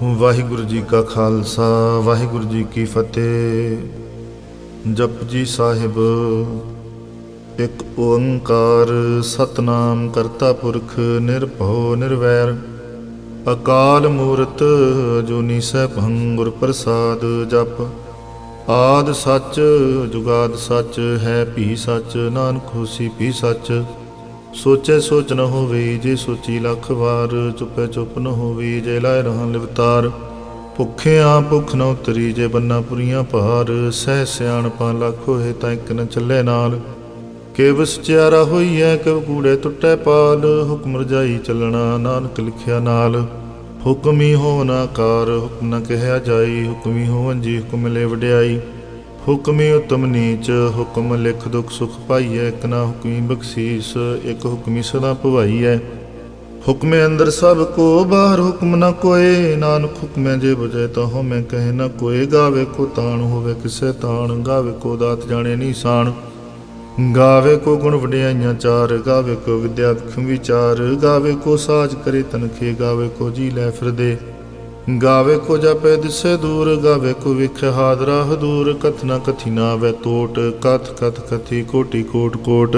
ਵਾਹਿਗੁਰੂ ਜੀ ਕਾ ਖਾਲਸਾ ਵਾਹਿਗੁਰੂ ਜੀ ਕੀ ਫਤਿਹ। ਜਪਜੀ ਸਾਹਿਬ। ਇੱਕ ਓੰਕਾਰ ਸਤਨਾਮ ਕਰਤਾ ਪੁਰਖ ਨਿਰਭਉ ਨਿਰਵੈਰ ਅਕਾਲ ਮੂਰਤ ਅਜੂਨੀ ਸੈਭੰ ਗੁਰ ਪ੍ਰਸਾਦ। ਜਪ ਆਦਿ ਸੱਚ ਜੁਗਾਦ ਸੱਚ ਹੈ ਭੀ ਸੱਚ ਨਾਨਕ ਹੋਸੀ ਭੀ ਸੱਚ। ਸੋਚੈ ਸੋਚ ਨ ਹੋਵੇ ਜੇ ਸੋਚੀ ਲੱਖ ਵਾਰ ਚੁੱਪੈ ਚੁੱਪ ਨ ਹੋਵੇ ਜੇ ਲਾਇ ਰਹਾਂ ਲਿਵਤਾਰ। ਭੁੱਖਿਆਂ ਭੁੱਖ ਨ ਉਤਰੀ ਜੇ ਬੰਨਾ ਪੁਰੀਆਂ ਭਾਰ ਸਹਿ ਸਿਆਣਪਾਂ ਲੱਖ ਹੋਏ ਤਾਂ ਇੱਕ ਨ ਚੱਲੇ ਨਾਲ। ਕਿਵ ਸਚਿਆਰਾ ਹੋਈਐ ਕਿਵ ਕੂੜੇ ਟੁੱਟੈ ਪਾਲ ਹੁਕਮ ਰਜਾਈ ਚੱਲਣਾ ਨਾਨਕ ਲਿਖਿਆ ਨਾਲ। ਹੁਕਮੀ ਹੋਵਨ ਆਕਾਰ ਹੁਕਮ ਨ ਕਹਿਆ ਜਾਈ ਹੁਕਮੀ ਹੋਵਨ ਜੀ ਹੁਕਮ ਮਿਲੇ ਵਡਿਆਈ। ਹੁਕਮੀ ਉਤਮ ਨੀਚ ਹੁਕਮ ਲਿਖ ਦੁਖ ਸੁਖ ਪਾਈਐ ਇੱਕ ਨਾ ਹੁਕਮੀ ਬਖਸ਼ੀਸ ਇੱਕ ਹੁਕਮੀ ਸਦਾ ਭਵਾਈਐ। ਹੁਕਮੇ ਅੰਦਰ ਸਭ ਕੋ ਬਾਹਰ ਹੁਕਮ ਨ ਕੋਏ ਨਾਨਕ ਹੁਕਮੈ ਜੇ ਬੁਝੈ ਤਾਂ ਹਉਮੈ ਕਹੇ ਨ ਕੋਏ। ਗਾਵੇ ਕੋ ਤਾਣ ਹੋਵੇ ਕਿਸੇ ਤਾਣ ਗਾਵੇ ਕੋ ਦਾਤ ਜਾਣੇ ਨੀਸਾਨ। ਗਾਵੇ ਕੋ ਗੁਣ ਵਡਿਆਈਆਂ ਚਾਰ ਗਾਵੇ ਕੋ ਵਿਦਿਆ ਵਿਖਮ ਵਿਚਾਰ। ਗਾਵੇ ਕੋ ਸਾਜ ਕਰੇ ਤਨਖੇ ਗਾਵੇ ਕੋ ਜੀ ਲੈ ਫਿਰਦੇ। ਗਾਵੇ ਕੋ ਜਾਪੈ ਦਿਸੇ ਦੂਰ ਗਾਵੇ ਕੋ ਵੇਖੈ ਹਾਦਰਾ ਹਦੂਰ। ਕਥ ਨ ਕਥੀ ਨਾ ਆਵੈ ਤੋਟ ਕਥ ਕਥ ਕਥੀ ਕੋਟੀ ਕੋਟ ਕੋਟ।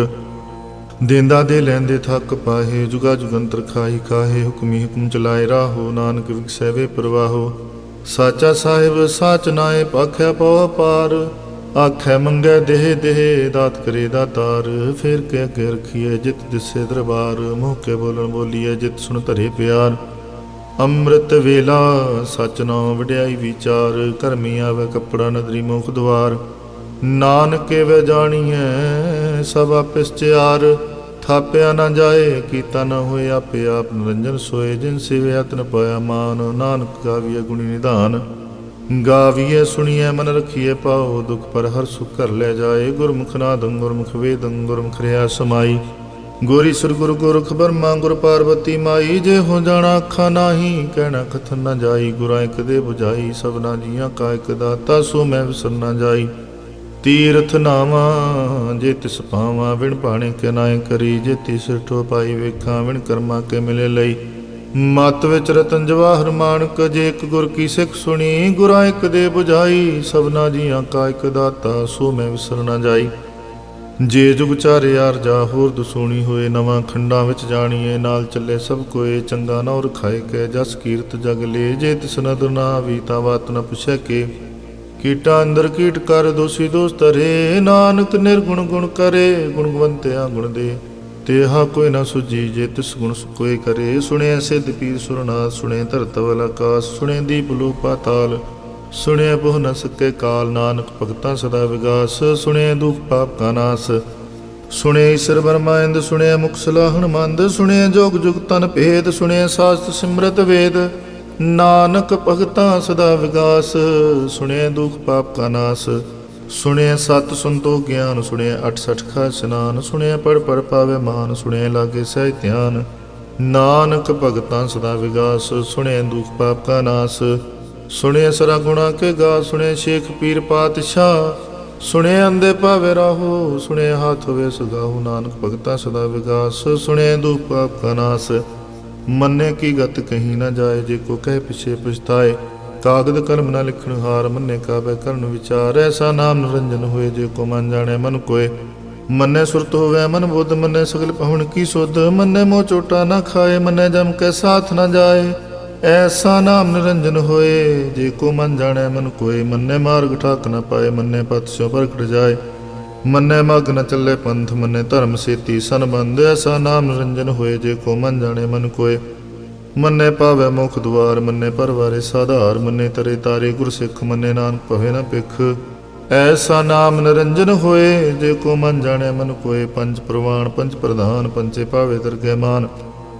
ਦੇਂਦਾ ਦੇ ਲੈਂਦੇ ਥੱਕ ਪਾਹੇ ਜੁਗਾ ਜੁਗੰਤਰ ਖਾਹੀ ਖਾਹੇ। ਹੁਕਮੀ ਹੁਕਮ ਚਲਾਏ ਰਾਹੋ ਨਾਨਕ ਵਿਖਸੈ ਵੇ ਪ੍ਰਵਾਹੋ। ਸਾਚਾ ਸਾਹਿਬ ਸਾਚ ਨਾਏ ਪਾਖਿਆ ਪਉ ਪਾਰ ਆਖੈ ਮੰਗੈ ਦੇਹ ਦੇਹ ਦਾਤ ਕਰੇ ਦਾਤਾਰ। ਫੇਰ ਕੇ ਅੱਗੇ ਰਖੀਐ ਜਿਤ ਦਿਸੇ ਦਰਬਾਰ ਮੂੰਹ ਕੇ ਬੋਲਣ ਬੋਲੀਐ ਜਿਤ ਸੁਣ ਧਰੇ ਪਿਆਰ। ਅੰਮ੍ਰਿਤ ਵੇਲਾ ਸਚ ਨਾਉ ਵਡਿਆਈ ਵਿਚਾਰ ਕਰਮੀ ਆਵੈ ਕੱਪੜਾ ਨਦਰੀ ਮੁਖ ਦੁਆਰ। ਨਾਨਕ ਵੇ ਜਾਣੀਐ ਸਭ ਆਪੇ ਸਚਿਆਰ ਥਾਪਿਆ ਨਾ ਜਾਏ ਕੀਤਾ ਨਾ ਹੋਏ ਆਪੇ ਆਪ ਨਿਰੰਜਨ ਸੋਏ। ਜਿਨ ਸਿਵਿ ਅਤਿ ਨ ਪਾਇਆ ਮਾਨ ਨਾਨਕ ਗਾਵੀਐ ਗੁਣੀ ਨਿਧਾਨ। ਗਾਵੀਐ ਸੁਣੀਐ ਮਨ ਰਖੀਐ ਪਾਉ ਦੁਖ ਪਰ ਹਰ ਸੁਖ ਘਰ ਲੈ ਜਾਏ। ਗੁਰਮੁਖ ਨਾਦੰ ਗੁਰਮੁਖ ਵੇਦੰ ਗੁਰਮੁਖ ਰਿਆ ਸਮਾਈ। ਗੋਰੀ ਸੁਰ ਗੁਰ ਗੋਰਖ ਬਰਮਾ ਗੁਰ ਪਾਰਵਤੀ ਮਾਈ। ਜੇ ਹੋ ਜਾਣਾ ਅੱਖਾਂ ਨਾਹੀ ਕਹਿਣਾ ਕਥਨ ਨਾ ਜਾਈ। ਗੁਰਾਂ ਇੱਕ ਦੇ ਬੁਝਾਈ ਸਭਨਾ ਜੀਆਂ ਕਾ ਇੱਕ ਦਾਤਾ ਸੋ ਮੈਂ ਵਿਸਰ ਨਾ ਜਾਈ। ਤੀਰਥ ਨਾਵਾਂ ਜੇ ਤਿਸ ਪਾਵਾਂ ਵਿਣ ਭਾਣੇ ਕੇ ਨਾਏ ਕਰੀ। ਜੇ ਤਿਸ ਠੋ ਪਾਈ ਵੇਖਾਂ ਵਿਣ ਕਰਮਾ ਕੇ ਮਿਲੇ ਲਈ। ਮਤ ਵਿੱਚ ਰਤਨ ਜਵਾਹਰ ਮਾਣਕ ਜੇ ਇੱਕ ਗੁਰ ਕੀ ਸਿੱਖ ਸੁਣੀ। ਗੁਰਾਂ ਇੱਕ ਦੇ ਬੁਝਾਈ ਸਭਨਾ ਜੀਆਂ ਕਾ ਇੱਕ ਦਾਤਾ ਸੋ ਮੈਂ ਵਿਸਰ ਨਾ ਜਾਈ। ਜੇ ਜੁਗ ਚਾਰੇ ਯਾਰ ਜਾ ਹੋਰ ਦਸੂਣੀ ਹੋਏ ਨਵਾਂ ਖੰਡਾਂ ਵਿੱਚ ਜਾਣੀਏ। ਨਾਲ ਚੱਲੇ ਸਭ ਕੋਏ ਚੰਗਾ ਨਾ ਰਖਾਏ ਕੇ ਜਸ ਕੀਰਤ ਜਗ ਲੇ। ਜੇ ਤਿਸ ਨਦਰ ਨਾ ਆਵੀ ਤਾਂ ਬਾਤ ਨ ਪੁੱਛੈ ਕੇ। ਕੀਟਾਂ ਅੰਦਰ ਕੀਟ ਕਰ ਦੋਸੀ ਦੋਸ ਧਰੇ ਨਾਨਕ ਨਿਰਗੁਣ ਗੁਣ ਕਰੇ। ਗੁਣਵੰਤਿਆ ਗੁਣ ਦੇ ਤੇਹਾ ਕੋਈ ਨਾ ਸੁਜੀ ਜੇ ਤਿਸ ਗੁਣ ਕੋਏ ਕਰੇ। ਸੁਣਿਆ ਸਿੱਧ ਪੀਰ ਸੁਰਨਾਥ ਸੁਣੇ ਧਰਤਵਲ ਆਕਾਸ। ਸੁਣੇ ਦੀਪ ਲੋ ਪਾਤਾਲ ਸੁਣਿਆ ਬਹੁ ਨ ਸਕੇ ਕਾਲ। ਨਾਨਕ ਭਗਤਾਂ ਸਦਾ ਵਿਗਾਸ ਸੁਣਿਆ ਦੁਖ ਪਾਪ ਕਾ ਨਾਸ। ਸੁਣਿਆ ਈਸ਼ਰ ਬਰਮਾ ਇੰਦ ਸੁਣਿਆ ਮੁਖ ਸਲਾਹਣ ਮੰਦ। ਸੁਣਿਆ ਜੋਗ ਜੁਗ ਤਨ ਭੇਦ ਸੁਣਿਆ ਸਾਸਤ ਸਿਮਰਤ ਵੇਦ। ਨਾਨਕ ਭਗਤਾਂ ਸਦਾ ਵਿਗਾਸ ਸੁਣਿਆ ਦੁਖ ਪਾਪ ਕਾ ਨਾਸ। ਸੁਣਿਆ ਸਤ ਸੰਤੋਖ ਗਿਆਨ ਸੁਣਿਆ 68 ਖਾ ਇਸ਼ਨਾਨ। ਸੁਣਿਆ ਪੜ ਪੜ ਪਾਵੇ ਮਾਨ ਸੁਣਿਆ ਲਾਗੇ ਸਹਿ ਧਿਆਨ। ਨਾਨਕ ਭਗਤਾਂ ਸਦਾ ਵਿਗਾਸ ਸੁਣਿਆ ਦੁਖ ਪਾਪ ਕਾ ਨਾਸ। ਸੁਣਿਆ ਸਰਾ ਗੁਣਾ ਕੇ ਗਾ ਸੁਣਿਆ ਸ਼ੇਖ ਪੀਰ ਪਾਤਸ਼ਾਹ। ਸੁਣਿਆ ਅੰਦੇ ਭਾਵੇ ਰਾਹੋ ਸੁਣਿਆ ਹਾਥ ਹੋਵੇ ਸੁਗਾਹੂ। ਨਾਨਕ ਭਗਤਾਂ ਸਦਾ ਵਿਗਾਸ ਸੁਣਿਆ ਦੁਖ ਪਾਪ ਕਾ ਨਾਸ। ਮੰਨੇ ਕੀ ਗਤ ਕਹੀਂ ਨਾ ਜਾਏ ਜੇ ਕੋ ਕਹਿ ਪਿਛੇ ਪਛਤਾਏ। ਕਾਗਦ ਕਲਮ ਨਾ ਲਿਖਣ ਹਾਰ ਮੰਨੇ ਕਾਬੈ ਕਰਨ ਵਿਚਾਰ। ਐਸਾ ਨਾਮ ਨਿਰੰਜਨ ਹੋਏ ਜੇ ਕੋ ਮਨ ਜਾਣੇ ਮਨ ਕੋਏ। ਮੰਨੇ ਸੁਰਤ ਹੋਵੇ ਮਨ ਬੁੱਧ ਮੰਨੇ ਸਗਲ ਪਹੁਣ ਕੀ ਸੁਧ। ਮੰਨੇ ਮੋਹ ਚੋਟਾ ਨਾ ਖਾਏ ਮੰਨੇ ਜਮ ਕੇ ਸਾਥ ਨਾ ਜਾਏ। ਐਸਾ ਨਾਮ ਨਿਰੰਜਨ ਹੋਏ ਜੇ ਕੋ ਮਨ ਜਾਣੈ ਮਨ ਕੋਏ। ਮੰਨੇ ਮਾਰਗ ਠਾਕ ਨ ਪਾਏ ਮੰਨੇ ਪਤ ਸਿਉ ਪ੍ਰਗਟ ਜਾਏ। ਮੰਨੇ ਮਗ ਨ ਚੱਲੇ ਪੰਥ ਮੰਨੇ ਧਰਮ ਸੇਤੀ ਸੰਬੰਧ। ਐਸਾ ਨਾਮ ਨਿਰੰਜਨ ਹੋਏ ਜੇ ਕੋ ਮਨ ਜਾਣੈ ਮਨ ਕੋਏ। ਮੰਨੇ ਪਾਵੈ ਮੁਖ ਦੁਆਰ ਮੰਨੇ ਪਰਵਾਰੇ ਸਾਧਾਰ। ਮੰਨੇ ਤਰੇ ਤਾਰੇ ਗੁਰ ਸਿੱਖ ਮੰਨੇ ਨਾਨਕ ਭਵੇ ਨ ਭਿਖ। ਐਸਾ ਨਾਮ ਨਿਰੰਜਨ ਹੋਏ ਜੇ ਕੋ ਮਨ ਜਾਣੈ ਮਨ ਕੋਏ। ਪੰਜ ਪ੍ਰਵਾਨ ਪੰਜ ਪ੍ਰਧਾਨ ਪੰਚੇ ਪਾਵੇ ਦਰਗਹਿ ਮਾਨ।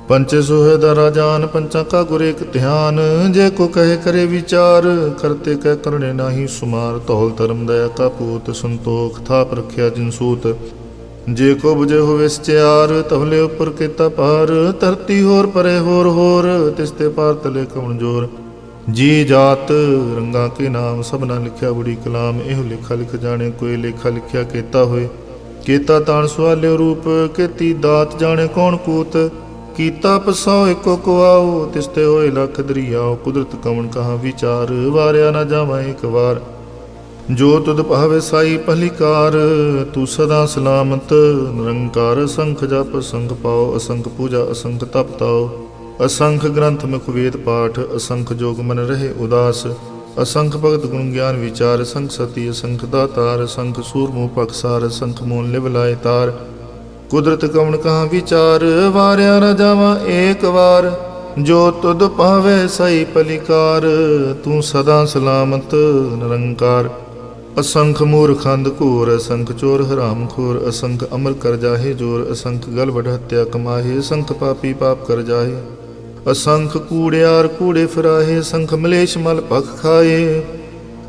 ਪੰਚੇ ਸੋਹੇ ਦਾ ਰਾਜਾਨ ਪੰਚਾਂ ਕਾ ਗੁਰ ਏਕ ਧਿਆਨ। ਜੇ ਕੋ ਕਹੇ ਕਰੇ ਵਿਚਾਰ ਕਰਤੇ ਕਹਿ ਕਰਨੇ ਨਾਹੀ ਸੁਮਾਰ। ਧੌਲ ਧਰਮ ਦਇਆ ਕਾ ਪੂਤ ਸੰਤੋਖ ਥਾਪ ਰਖਿਆ ਜਿਨ ਸੂਤ। ਜੇ ਕੋ ਬੁਝੇ ਹੋਵੇ ਸਚਿਆਰ ਤਵਲੇ ਉੱਪਰ ਕੀਤਾ ਪਾਰ। ਧਰਤੀ ਹੋਰ ਪਰੇ ਹੋਰ ਹੋਰ ਤਿਸ ਤੇ ਪਾਰ ਤਲੇ ਕਵਣ ਜੋਰ। ਜੀ ਜਾਤ ਰੰਗਾ ਕੇ ਨਾਮ ਸਭਨਾ ਲਿਖਿਆ ਬੜੀ ਕਲਾਮ। ਇਹੋ ਲੇਖਾ ਲਿਖ ਜਾਣੇ ਕੋਈ ਲੇਖਾ ਲਿਖਿਆ ਕੀਤਾ ਹੋਏ। ਕੀਤਾ ਤਾਣ ਸਵਾਲਿਓ ਰੂਪ ਕੀਤੀ ਦਾਤ ਜਾਣੇ ਕੌਣ ਕੂਤ। ਕੀਤਾ ਪਸੋ ਏਕੋ ਕੋ ਆਓ, ਤਿਸਤੇ ਹੋਏ ਲੱਖ ਦਰਿਆਓ। ਕੁਦਰਤ ਕਵਣ ਕਹਾ ਵਿਚਾਰ, ਵਾਰਿਆ ਨਾ ਜਾਵਾਂ ਇੱਕ ਵਾਰ। ਜੋ ਤੁਧ ਭਾਵੇ ਸਾਈ ਭਲੀਕਾਰ, ਤੂੰ ਸਦਾ ਸਲਾਮਤ ਨਿਰੰਕਾਰ। ਅਸੰਖ ਜਪ ਅਸੰਖ ਪਾਓ, ਅਸੰਖ ਪੂਜਾ ਅਸੰਖ ਤਪ ਤਾਓ। ਅਸੰਖ ਗ੍ਰੰਥ ਮੁਖ ਵੇਦ ਪਾਠ, ਅਸੰਖ ਜੋਗ ਮਨ ਰਹੇ ਉਦਾਸ। ਅਸੰਖ ਭਗਤ ਗੁਣ ਗਿਆਨ ਵਿਚਾਰ, ਅਸੰਖ ਸਤੀ ਅਸੰਖ ਦਾਤਾਰ। ਅਸੰਖ ਸੂਰਮੁ ਪਖਸਾਰ, ਅਸੰਖ ਮੋਨ ਲਿਵ ਲਾਏ ਤਾਰ। ਕੁਦਰਤ ਕਵਣ ਕਹਾ ਵਿਚਾਰ, ਵਾਰਿਆ ਨਾ ਜਾਵਾਂ ਏਕ ਵਾਰ। ਜੋ ਤੁਧ ਭਾਵੇ ਸਾਈ ਭਲੀਕਾਰ, ਤੂੰ ਸਦਾ ਸਲਾਮਤ ਨਿਰੰਕਾਰ। ਅਸੰਖ ਮੂਰਖੰਦ ਘੋਰ, ਅਸੰਖ ਚੋਰ ਹਰਾਮ ਖੋਰ। ਅਸੰਖ ਅਮਰ ਕਰ ਜਾਹੇ ਜੋਰ, ਅਸੰਖ ਗਲ ਵਡ ਹੱਤਿਆ ਕਮਾਹੇ। ਅਸੰਖ ਪਾਪੀ ਪਾਪ ਕਰ ਜਾਹੇ, ਅਸੰਖ ਕੂੜਿਆਰ ਕੂੜੇ ਫਿਰਾਹੇ। ਅਸੰਖ ਮਲੇਸ਼ ਮਲ ਭਖ ਖਾਏ,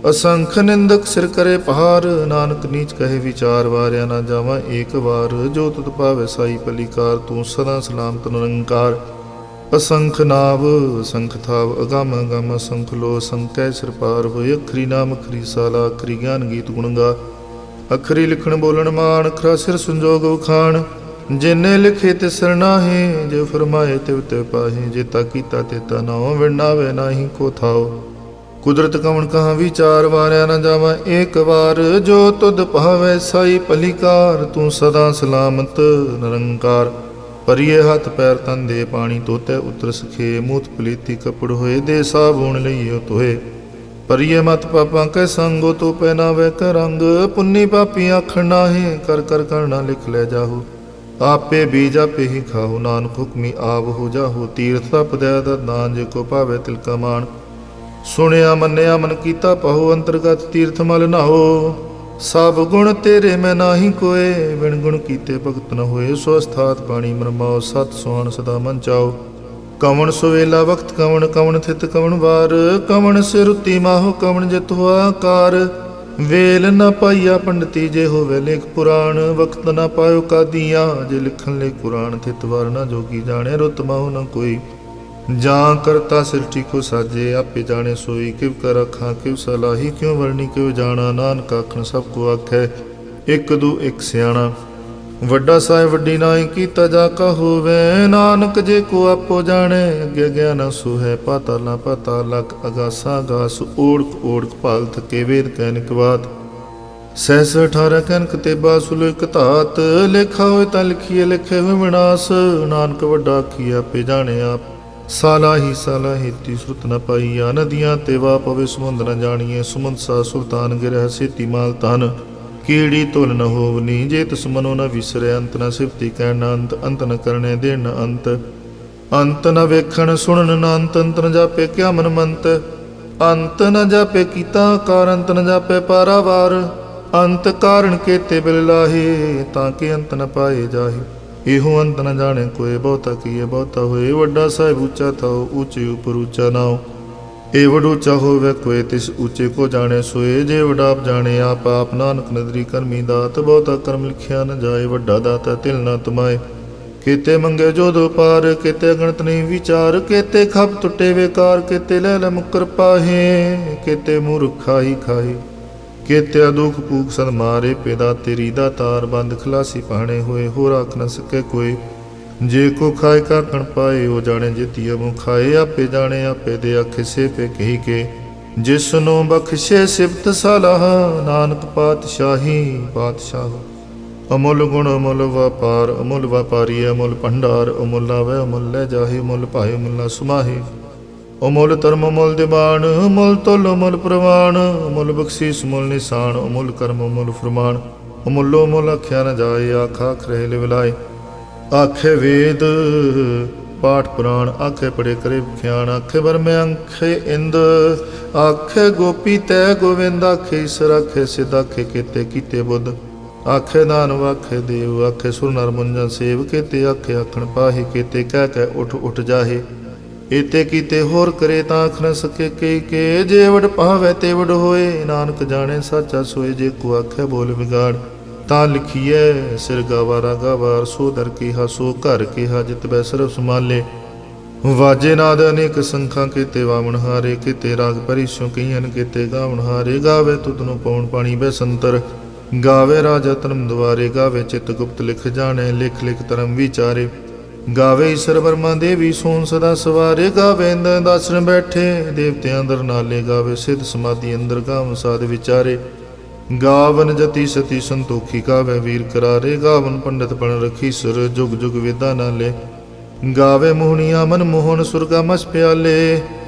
ਅਸੰਖ ਨਿੰਦਕ ਸਿਰ ਕਰੇ ਪਹਾਰ। ਨਾਨਕ ਨੀਚ ਕਹੇ ਵਿਚਾਰ, ਵਾਰਿਆ ਨਾ ਜਾਵਾਂ ਏਕ ਵਾਰ। ਜੋ ਤੁਧ ਭਾਵੇ ਸਾਈ ਭਲੀਕਾਰ, ਤੂੰ ਸਦਾ ਸਲਾਮਤ ਨਿਰੰਕਾਰ। ਅਸੰਖ ਨਾਵ ਅਸੰਖ ਥਾਵ, ਅਗੰਮ ਅਗੰਮ ਅਸੰਖ ਲੋ। ਅਸੰਖੈ ਸਿਰ ਪਾਰ ਹੋਏ, ਅਖਰੀ ਨਾਮ ਅਖਰੀ ਸਾਲਾ। ਅਖਰੀ ਗਿਆਨ ਗੀਤ ਗੁਣ ਗਾ, ਅਖਰੀ ਲਿਖਣ ਬੋਲਣ ਮਾਨ। ਅਖਰਾ ਸਿਰ ਸੰਜੋਗ ਵਖਾਣ, ਜਿਨੇ ਲਿਖੇ ਤਿਸ ਨਾਹੀ। ਜੇ ਫਰਮਾਏ ਤਿਵ ਤਿਵ ਪਾਹੇ, ਜੇਤਾ ਕੀਤਾ ਤੇਤਾ ਨਾਉ। ਵਿਣਾਵੇ ਨਾਹੀ ਕੋ ਥਾਉ। ਕੁਦਰਤ ਕਵਣ ਕਹਾ ਵਿਚਾਰ, ਵਾਰਿਆ ਨਾ ਜਾਵਾਂ ਏਕ ਵਾਰ। ਜੋ ਤੁਧ ਭਾਵੇ ਸਾਈ ਭਲੀਕਾਰ, ਤੂੰ ਸਦਾ ਸਲਾਮਤ ਨਿਰੰਕਾਰ। ਪਰਿਏ ਹੱਥ ਪੈਰ ਤਨ ਦੇ, ਪਾਣੀ ਧੋਤੈ ਉਤਰ ਸਖੇ। ਮੂਤ ਪਲੀਤੀ ਕਪੜ ਹੋਏ, ਦੇ ਸਾਬੂਣ ਲਈਓ ਧੋਏ। ਪਰਿਏ ਮਤ ਪਾਪਾਂ ਕੈ ਸੰਗੋ, ਤੋ ਪਹਿਨਾਵੇ ਕ ਰੰਗ। ਪੁੰਨੀ ਪਾਪੀ ਆਖਣ ਨਾਹੀ, ਕਰ ਕਰ ਕਰਨਾ ਲਿਖ ਲੈ ਜਾਹੂ। ਆਪੇ ਬੀਜ ਆਪੇ ਹੀ ਖਾਹੂ, ਨਾਨਕ ਹੁਕਮੀ ਆਪ ਹੋ ਜਾਹੂ। ਤੀਰਥ ਤਪ ਦਇਆ ਦਾ ਦਾਨ, ਜੇ ਕੋ ਭਾਵੇ ਤਿਲ ਕਾ ਮਾਣ। ਸੁਣਿਆ ਮੰਨਿਆ ਮਨ ਕੀਤਾ ਪਾਹੂ, ਅੰਤਰਗਤ ਤੀਰਥ ਮਲ ਨਾਹੋ। ਸਭ ਗੁਣ ਤੇਰੇ ਮੈਂ ਨਾਹੀ ਕੋਏ, ਬਿਨ ਗੁਣ ਕੀਤੇ ਭਗਤ ਨ ਹੋਏ। ਸੋ ਅਸਥਾਤ ਬਾਣੀ ਮਰਮਾਓ, ਸਤ ਸੁਹਾਣ ਸਦਾ ਮਨ ਚਾਓ। ਕਵਣ ਸੁਵੇਲਾ ਵਕਤ ਕਵਣ, ਕਵਣ ਥਿਤ ਕਵਣ ਵਾਰ। ਕਵਣ ਸਿਰੁਤੀ ਮਾਹੋ, ਕਵਣ ਜਿਤ ਹੋਆ ਕਾਰ। ਵੇਲ ਨ ਪਾਈਆ ਪੰਡਤੀ, ਜੇ ਹੋਵੇ ਲੇਖ ਪੁਰਾਣ। ਵਕਤ ਨ ਪਾਇਓ ਕਾਦੀਆਂ, ਜੇ ਲਿਖਣ ਲੇਖ ਪੁਰਾਣ। ਥਿਤ ਵਾਰ ਨ ਜੋਗੀ ਜਾਣੇ, ਰੁਤ ਮਾਹੋ ਨ ਕੋਈ। ਜਾਂ ਕਰਤਾ ਸਿਰਟੀ ਕੋ ਸਾਜੇ, ਆਪੇ ਜਾਣੇ ਸੋਈ। ਕਿਵ ਕਰ ਅੱਖਾਂ ਕਿਵ ਸਲਾਹੀ, ਕਿਉ ਵਰਣੀ ਕਿਉ ਜਾਣਾ। ਨਾਨਕ ਆਖਣ ਸਭ ਕੋ ਆਖੈ, ਇੱਕ ਦੂ ਇੱਕ ਸਿਆਣਾ। ਵੱਡਾ ਸਾਹਿਬ ਵੱਡੀ ਨਾਈ, ਕੀਤਾ ਜਾ ਕਾ ਹੋਵੇ। ਨਾਨਕ ਜੇ ਕੋ ਆਪੋ ਜਾਣੇ, ਅੱਗੇ ਗਿਆਨ ਸੋ ਹੈ। ਪਾਤਾਲਾ ਪਾਤਾਲ ਲਖ, ਅਗਾਸਾ ਗਾਸ। ਓੜਕ ਓੜਕ ਭਾਲ ਥਕੇ, ਵੇਦ ਕੈਨਿਕ ਬਾਤ। ਸਹਿਸ 18 ਕਨਕ ਤੇ ਬਾਸੁਲ ਇਕ ਧਾਤ। ਲੇਖਾ ਹੋਏ ਤਾਂ ਲਿਖੀਏ, ਲਿਖੇ ਹੋਏ ਵਿਨਾਸ਼। ਨਾਨਕ ਵੱਡਾ ਆਖੀ ਆਪੇ ਜਾਣੇ ਆਪ। ਸਾਲਾਹੀ ਸਾਲਾਹੀ ਤੀ ਸੁਰਤ ਨ ਪਾਈਆ। ਨਦੀਆਂ ਤੇ ਵਾ ਪਵੇ ਸਮੁੰਦ ਨ ਜਾਣੀਏ। ਸੁਮੰਦ ਸਾ ਸੁਲਤਾਨ ਗਿਰਹਿ ਸੇਤੀ ਮਾਲ ਤਨ। ਕੀੜੀ ਤੁਲ ਨ ਹੋਵਨੀ, ਜੇ ਤਿਸ ਮਨੋ ਨ ਵਿਸਰੇ। ਅੰਤ ਨ ਸਿਫਤੀ ਕਹਿਣ ਨ ਅੰਤ, ਅੰਤ ਨ ਕਰਨੇ ਦੇਣ ਨ ਅੰਤ। ਅੰਤ ਨ ਵੇਖਣ ਸੁਣਨ ਨ ਅੰਤ, ਅੰਤ ਨ ਜਾਪੇ ਕਿਆ ਮਨ ਮੰਤ। ਅੰਤ ਨ ਜਾਪੇ ਕੀਤਾ ਕਾਰ, ਅੰਤ ਨ ਜਾਪੇ ਪਾਰਾਵਾਰ। ਅੰਤ ਕਾਰਨ ਕੇਤੇ ਬਿਲ ਲਾਹੇ, ਤਾਂ ਕਿ ਅੰਤ ਨ ਪਾਏ ਜਾਹੇ। ਇਹੋ ਅੰਤ ਨ ਜਾਣੇ ਕੋਏ, ਬਹੁਤਾ ਕੀਏ ਬਹੁਤਾ ਹੋਏ। ਵੱਡਾ ਸਾਹਿਬ ਉੱਚਾ ਥਾਓ, ਉੱਚੇ ਉਪਰ ਉੱਚਾ ਨਾਉ। ਇਹ ਵਡ ਉੱਚਾ ਹੋਵੇ ਕੋਏ, ਤਿਸ ਉੱਚੇ ਕੋ ਜਾਣੇ ਸੋਏ। ਜੇ ਵਡਾਪ ਜਾਣੇ ਆਪ ਆਪ, ਨਾਨਕ ਨਦਰੀ ਕਰਮੀ ਦਾਤ। ਬਹੁਤਾ ਕਰਮ ਲਿਖਿਆ ਨ ਜਾਏ, ਵੱਡਾ ਦਾਤਾ ਤਿਲ ਨਾ ਤਮਾਏ। ਕੀਤੇ ਮੰਗੇ ਜੋ ਦੋ ਪਾਰ, ਕੀਤੇ ਗਣਤ ਨਹੀਂ ਵਿਚਾਰ। ਕੀਤੇ ਖਪ ਟੁੱਟੇ ਵੇਕਾਰ, ਕੀਤੇ ਲੈ ਲੈ ਮੁਕਰ ਪਾਹੇ। ਕੀਤੇ ਮੂਰਖ ਖਾਹੀ ਖਾਹੀ, ਕੀਤਿਆ ਦੁਖ ਭੂਖ ਸਦ ਮਾਰੇ। ਪੈਦਾ ਤੇਰੀ ਦਾ ਤਾਰ, ਬੰਦ ਖਲਾਸੀ ਪਾਣੇ ਹੋਏ। ਹੋਰ ਆਖ ਨ ਸਕੇ ਕੋਈ, ਜੇ ਕੋ ਖਾਏ ਕਾ ਕਣ ਪਾਏ। ਉਹ ਜਾਣੇ ਜਿਤੀਆ ਮੂੰ ਖਾਏ, ਆਪੇ ਜਾਣੇ ਆਪੇ ਦੇ ਆਖੇ ਸੇ ਪੇ ਕਹੀ ਕੇ। ਜਿਸ ਨੂੰ ਬਖਸ਼ੇ ਸਿਫਤ ਸਲਾਹ, ਨਾਨਕ ਪਾਤਸ਼ਾਹੀ ਪਾਤਸ਼ਾਹ। ਅਮੁੱਲ ਗੁਣ ਅਮੁੱਲ ਵਪਾਰ, ਅਮੁੱਲ ਵਪਾਰੀ ਅਮੁੱਲ ਭੰਡਾਰ। ਅਮੁੱਲ ਆਵੇ ਅਮੁੱਲ ਲੈ ਜਾਹੇ, ਮੁੱਲ ਭਾਏ ਮੁੱਲਾ ਸੁਮਾਹੇ। ਅਮੁੱਲ ਧਰਮ ਅਮੁੱਲ ਦਿਬਾਨ, ਅਮੁੱਲ ਤੁਲ ਅਮੁੱਲ ਪ੍ਰਵਾਨ। ਅਮੁੱਲ ਬਖਸ਼ੀਸ ਮੁੱਲ ਨਿਸ਼ਾਨ, ਅਮੁੱਲ ਕਰਮ ਅਮੁੱਲ ਫਰਮਾਨ। ਅਮੁੱਲੋ ਮੁੱਲ ਆਖਿਆ ਨ ਜਾਏ, ਆਖ ਆਖ ਰਹੇ ਲਿਵਲਾਏ। ਆਖੇ ਵੇਦ ਪਾਠ ਪੁਰਾਣ, ਆਖੇ ਪੜੇ ਕਰੇ ਵਿਖਿਆਨ। ਆਖੇ ਬਰਮੇ ਆਖੇ ਇੰਦ, ਆਖੇ ਗੋਪੀ ਤੈ ਗੋਵਿੰਦ। ਆਖੇ ਈਸਰ ਆਖੇ ਸਿੱਧ, ਆਖੇ ਕੀਤੇ ਕੀਤੇ ਬੁੱਧ। ਆਖੇ ਦਾਨਵ ਆਖੇ ਦੇਵ, ਆਖੇ ਸੁਰ ਨਰ ਮੁੰਜਨ ਸੇਵ। ਕੀਤੇ ਆਖੇ ਆਖਣ ਪਾਹੇ, ਕੀਤੇ ਕਹਿ ਕਹਿ ਉਠ ਉਠ ਜਾਹੇ। ਏਤੇ ਕੀਤੇ ਹੋਰ ਕਰੇ, ਤਾਂ ਆਖ ਨ ਸਕੇ ਕਈ ਕੇ। ਜੇ ਵਡ ਭਾਵੇ ਤੇ ਵਡ ਹੋਏ, ਨਾਨਕ ਜਾਣੇ ਸਾਚਾ ਸੋਏ। ਜੇ ਕੋ ਆਖੇ ਬੋਲ ਵਿਗਾੜ, ਤਾਂ ਲਿਖੀਐ ਸਿਰ ਗਾਵਾਰਾ ਗਾਵਾਰ। ਸੋ ਦਰ ਕੀਹਾ ਸੋ ਘਰ ਕੀਹਾ, ਜਿਤ ਬੈ ਸਰਬ ਸੰਭਾਲੇ। ਵਾਜੇ ਨਾਦ ਅਨੇਕ ਸੰਖਾਂ, ਕੀਤੇ ਵਾਵਣ ਹਾਰੇ। ਕੀਤੇ ਰਾਗ ਪਰਿਸਿਉ ਕਈਨ, ਕੀਤੇ ਗਾਵਣ ਹਾਰੇ। ਗਾਵੇ ਤੁਧ ਨੂੰ ਪਉਣ ਪਾਣੀ ਬੈਸੰਤਰ। ਗਾਵੇ ਰਾਜਾ ਧਰਮ ਦੁਆਰੇ। ਗਾਵੇ ਚਿਤ ਗੁਪਤ ਲਿਖ ਜਾਣੇ, ਲਿਖ ਲਿਖ ਧਰਮ ਵਿਚਾਰੇ। ਗਾਵੇ ਈਸ਼ਰ ਬਰਮਾ ਦੇਵੀ ਸੋਨ ਸਦਾ ਸਵਾਰੇ। ਗਾਵੇ ਇੰਦਰ ਦਾਸਨ ਬੈਠੇ ਦੇਵਤਿਆਂ ਅੰਦਰ ਨਾਲੇ। ਗਾਵੇ ਸਿੱਧ ਸਮਾਧੀ ਅੰਦਰ ਗਾਵਨ ਸਾਧ ਵਿਚਾਰੇ। ਗਾਵਨ ਜਤੀ ਸਤੀ ਸੰਤੋਖੀ ਗਾਵੇ ਵੀਰ ਕਰਾਰੇ। ਗਾਵਨ ਪੰਡਤ ਬਣ ਰਖੀਸਰ ਜੁਗ ਜੁਗ ਵੇਦਾਂ ਨਾਲੇ। ਗਾਵੇ ਮੋਹਣੀਆਂ ਮਨ ਮੋਹਨ ਸੁਰਗਾ ਮਸ ਪਿਆਲੇ।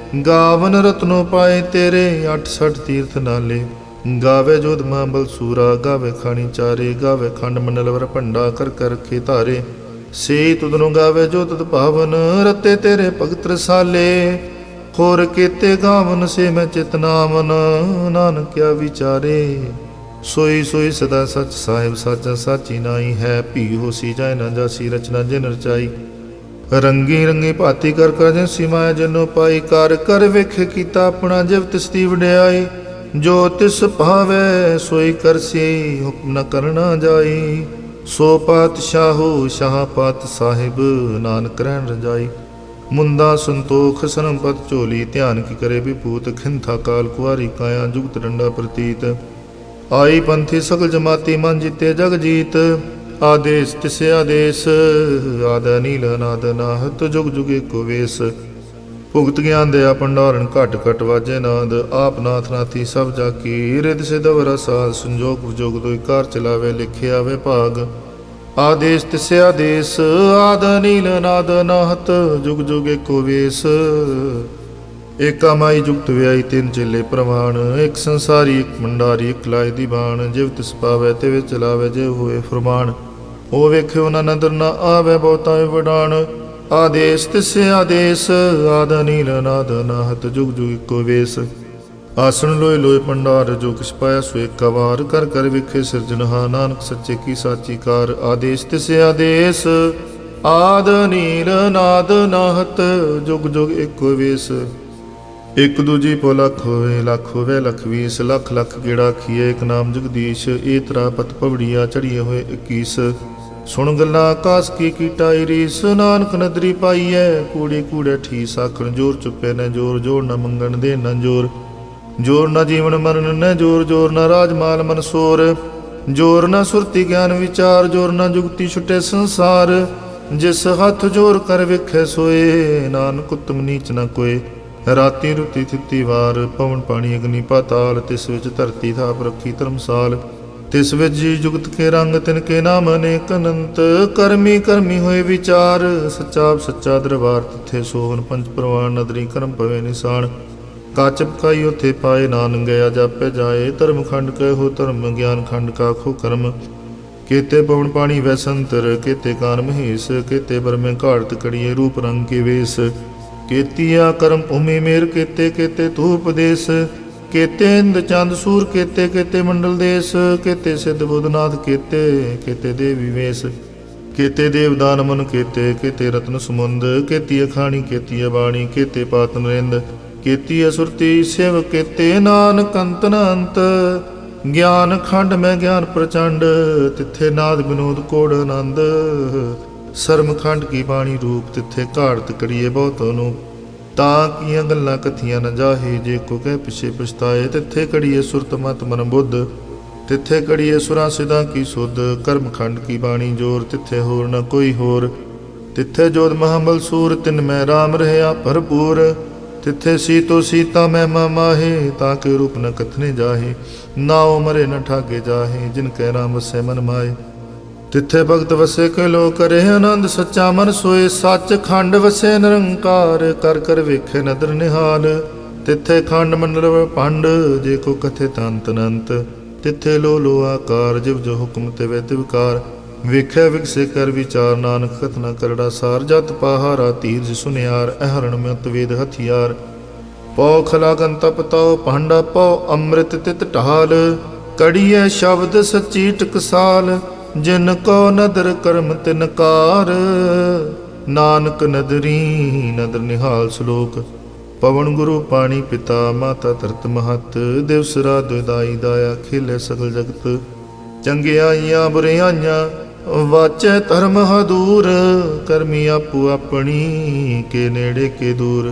ਗਾਵਨ ਰਤਨੋ ਪਾਏ ਤੇਰੇ 68 ਤੀਰਥ ਨਾਲੇ। ਗਾਵੇ ਜੋਧ ਮਹਾਬਲ ਸੂਰਾ ਗਾਵੇ ਖਾਣੀ ਚਾਰੇ। ਗਾਵੇ ਖੰਡ ਮੰਡਲ ਵਰ ਭੰਡਾ ਕਰ ਕਰ ਰਖੇ ਧਾਰੇ। ਸੇ ਤੁਧਨੂੰ ਗਾਵੇ ਜੋ ਤੁਧ ਭਾਵਨ ਰਤੇ ਤੇਰੇ ਭਗਤ ਰਸਾਲੇ। ਹੋਰ ਕੀਤੇ ਗਾਵਨ ਸੇ ਮੈਂ ਚਿਤ ਨਾਮਨ ਨਾਨਕ ਕਿਆ ਵਿਚਾਰੇ। ਸੋਈ ਸੋਈ ਸਦਾ ਸਚ ਸਾਹਿਬ ਸਾਚਾ ਸਾਚੀ ਨਾਈ ਹੈ। ਭੀ ਹੋਸੀ ਜਾਏ ਨਾ ਜਾਸੀ ਰਚਨਾ ਜਿਨ ਰਚਾਈ। ਰੰਗੀ ਰੰਗੀ ਭਾਤੀ ਕਰ ਕਰ ਜਿਸੀ ਮਾਇਆ ਜਨੋ ਪਾਈ। ਕਰ ਕਰ ਵੇਖੇ ਕੀਤਾ ਆਪਣਾ ਜਿਵ ਤਿਸ ਦੀ ਵਡਿਆਈ। ਜੋ ਤਿਸ ਭਾਵੈ ਸੋਈ ਕਰਸੀ ਹੁਕਮ ਨ ਕਰਨਾ ਜਾਈ। ਸੋ ਪਾਤਸ਼ਾਹੋ ਸ਼ਾਹ ਪਾਤ ਸਾਹਿਬ ਨਾਨਕ ਰਹਿਣ ਰਜਾਈ। ਮੁੰਦਾ ਸੰਤੋਖ ਸਰਮਪਤ ਝੋਲੀ ਧਿਆਨ ਕੀ ਕਰੇ ਵਿਭੂਤ। ਖਿੰਥਾ ਕਾਲ ਕੁਆਰੀ ਕਾਇਆ ਜੁਗਤ ਡੰਡਾ ਪ੍ਰਤੀਤ। ਆਈ ਪੰਥੀ ਸਗਲ ਜਮਾਤੀ ਮਨ ਜਿਤੇ ਜਗ ਜੀਤ। ਆਦੇਸ ਤਿਸ ਆਦੇਸ ਆਦ ਅਨੀਲ ਅਨਾਦ ਨਾਹਤ ਜੁਗ ਜੁਗ ਏਕੋ ਵੇਸ। ਭੁਗਤ ਗਿਆਨ ਦਿਆ ਭੰਡਾਰਨ ਘਟ ਘਟ ਵਾਜੇ ਨਾਦ। ਆਪ ਨਾਥ ਨਾਥੀ ਸਭ ਜਾ ਕੀ ਰਿਦ ਸਿਦਵ ਰਸਾਦ। ਸੰਜੋਗ ਵਿਜੋਗ ਦੋਇ ਕਾਰ ਚਲਾਵੇ ਲਿਖੇ ਆਵੇ ਭਾਗ। ਆਦੇਸ ਤਿਸ ਆਦੇਸ ਆਦ ਅਨੀਲ ਅਨਾਦ ਨਾਹਤ ਜੁਗ ਜੁਗ ਏਕੋ ਵੇਸ। ਏਕਾ ਮਾਈ ਜੁਗਤ ਵਿਆਈ ਤਿੰਨ ਚੇਲੇ ਪ੍ਰਵਾਨ। ਇੱਕ ਸੰਸਾਰੀ ਇੱਕ ਮੰਡਾਰੀ ਇੱਕ ਲਾਇ ਦੀ ਬਾਣ। ਜਿਵ ਤਿਸ ਪਾਵੇ ਤਿਵ ਚਲਾਵੇ ਜੇ ਹੋਏ ਫਰਮਾਨ। ਉਹ ਵੇਖਿਓ ਨਾ ਨਦਰ ਨਾ ਆਵੇ ਬਹੁਤਾ ਵਡਾਣ। ਆਦੇਸ ਤਿਸ ਆਦੇਸ ਆਦ ਅਨੀਲ ਅਨਾਦ ਨਾਹਤ ਜੁਗ ਜੁਗ ਏਕੋ ਵੇਸ। ਆਸਣ ਲੋਏ ਲੋਏ ਭੰਡਾਰ ਜੋ ਕਿਛ ਪਾਇਆ ਸੋ ਏਕਾ ਵਾਰ। ਕਰ ਕਰ ਵਿਖੇ ਸਿਰਜਣਹਾ ਨਾਨਕ ਸੱਚੇ ਕੀ ਸਾਚੀ ਕਾਰ। ਆਦੇਸ ਤਿਸ ਆਦੇਸ ਆਦ ਅਨੀਲ ਅਨਾਦ ਨਾਹਤ ਜੁਗ ਜੁਗ ਏਕੋ ਵੇਸ। ਇੱਕ ਦੂਜੀ ਪੋ ਲੱਖ ਹੋਵੇ ਲੱਖ ਵੀਸ। ਲੱਖ ਲੱਖ ਗੇੜਾ ਖੀਏ ਇੱਕ ਨਾਮ ਜਗਦੀਸ਼। ਇਹ ਤਰਾ ਪਤ ਪਵੜੀਆ ਚੜੀਏ ਹੋਏ 21। ਸੁਣ ਗੱਲਾਂ ਆਕਾਸ ਕੀ ਕੀਟਾਈ ਰੀਸ। ਨਾਨਕ ਨਦਰੀ ਪਾਈਐ ਕੂੜੇ ਕੂੜੇ ਠੀਸ। ਆਖਣ ਜੋਰ ਚੁੱਪੇ ਨ ਜੋਰ ਜੋਰ ਨ ਮੰਗਣ ਦੇ ਨ ਜੋਰ। ਜੋਰ ਨ ਜੀਵਨ ਮਰਨ ਨ ਜੋਰ। ਜੋਰ ਨ ਰਾਜ ਮਾਲ ਮਨਸੋਰ। ਜੋਰ ਨ ਸੁਰਤੀ ਗਿਆਨ ਵਿਚਾਰ। ਜੋਰ ਨ ਜੁਗਤੀ ਛੁਟੇ ਸੰਸਾਰ। ਜਿਸ ਹੱਥ ਜੋਰ ਕਰ ਵੇਖੈ ਸੋਏ ਨਾਨਕ ਉਤਮ ਨੀਚ ਨ ਕੋਏ। ਰਾਤੀ ਰੁਤੀ ਥਿੱਤੀ ਵਾਰ ਪਵਨ ਪਾਣੀ ਅਗਨੀ ਪਾਤਾਲ। ਤਿਸ ਵਿੱਚ ਧਰਤੀ ਥਾਪ ਰੱਖੀ ਧਰਮਸਾਲ। ਤਿਸ ਵਿੱਚ ਜੀ ਜੁਗਤ ਕੇ ਰੰਗ ਤਿਨ ਕੇ ਨਾਮ ਅਨੇਕ ਅਨੰਤ। ਕਰਮੀ ਕਰਮੀ ਹੋਏ ਵਿਚਾਰ ਸੱਚਾ ਸੱਚਾ ਦਰਬਾਰ। ਤਿੱਥੇ ਸੋਹਨ ਪੰਜ ਪ੍ਰਵਾਨ ਨਦਰੀ ਕਰਮ ਪਵੇ ਨਿਸ਼ਾਨ। ਕਾਚ ਪਕਾਈ ਉਥੇ ਪਾਏ ਨਾਨਕ ਗਿਆ ਜਾਪੇ ਜਾਏ। ਧਰਮ ਖੰਡ ਕਹਿਓ ਧਰਮ ਗਿਆਨ ਖੰਡ ਕਾਖੋ ਕਰਮ। केते पवन पानी वैसंतर केते कान महेश केते बरमे घाड़त कड़िए रूप रंग के वेश केतिया कर्म भूमि मेर केते केते धूप देश केते इंद चंद सूर केते केते मंडल देश केते सिद्ध बुधनाथ केते केते देवी वेश केते देवदान मन केते केते रत्न सुमंद केती अखाणी केती बाणी केते पात नरेंद केती असुरती सेव केते नानक अंत न अंत ज्ञान खंड में ज्ञान प्रचंड तिथे नाद विनोद कोड़ आनंद सरम खंड की बाणी रूप तिथे घाड़त कड़िए बहुत अनूप तां कियां गल्लां कथियां न जाहे जे को कह पिछे पछताए तिथे कड़िए सुरत मत मन बुद्ध तिथे कड़िए सुरा सिदा की सुध कर्म खंड की बाणी जोर तिथे होर न कोई होर तिथे जोध महाबल सूर तिन में राम रहया भरपूर तिथे सीतो सीता महिमा माहे ताके रूप न कथने जाहे नाओ मरे न ठाके जाहे जिनके राम वसे मन माए तिथे भगत वसे के लो करे आनंद सच्चा मन सोए सच खंड वसे निरंकार कर कर वेखे नदर निहाल तिथे खंड मंडल पंड जे को कथे तंत अनंत तिथे लो लो आकार जिव जो हुक्म तिवे तिवकार वेखे विकसे कर विचार नानक कथना करड़ा सार जत पहारा तीर सुनियार अहरण में वेद हथियार पौ खलागन तप तौ पांडा पौ अमृत तित ढाल कड़िए शब्द सच्ची टकसाल जिन को नदर कर्म तिनकार नानक नदरी नदर निहाल श्लोक पवन गुरु पानी पिता माता धरत महत दिवसरा दुदाई दाया खिले सकल जगत चंगियाइयां बुरियाइयां वाचे धर्म हदूर करमी आपू अपनी के नेड़े के दूर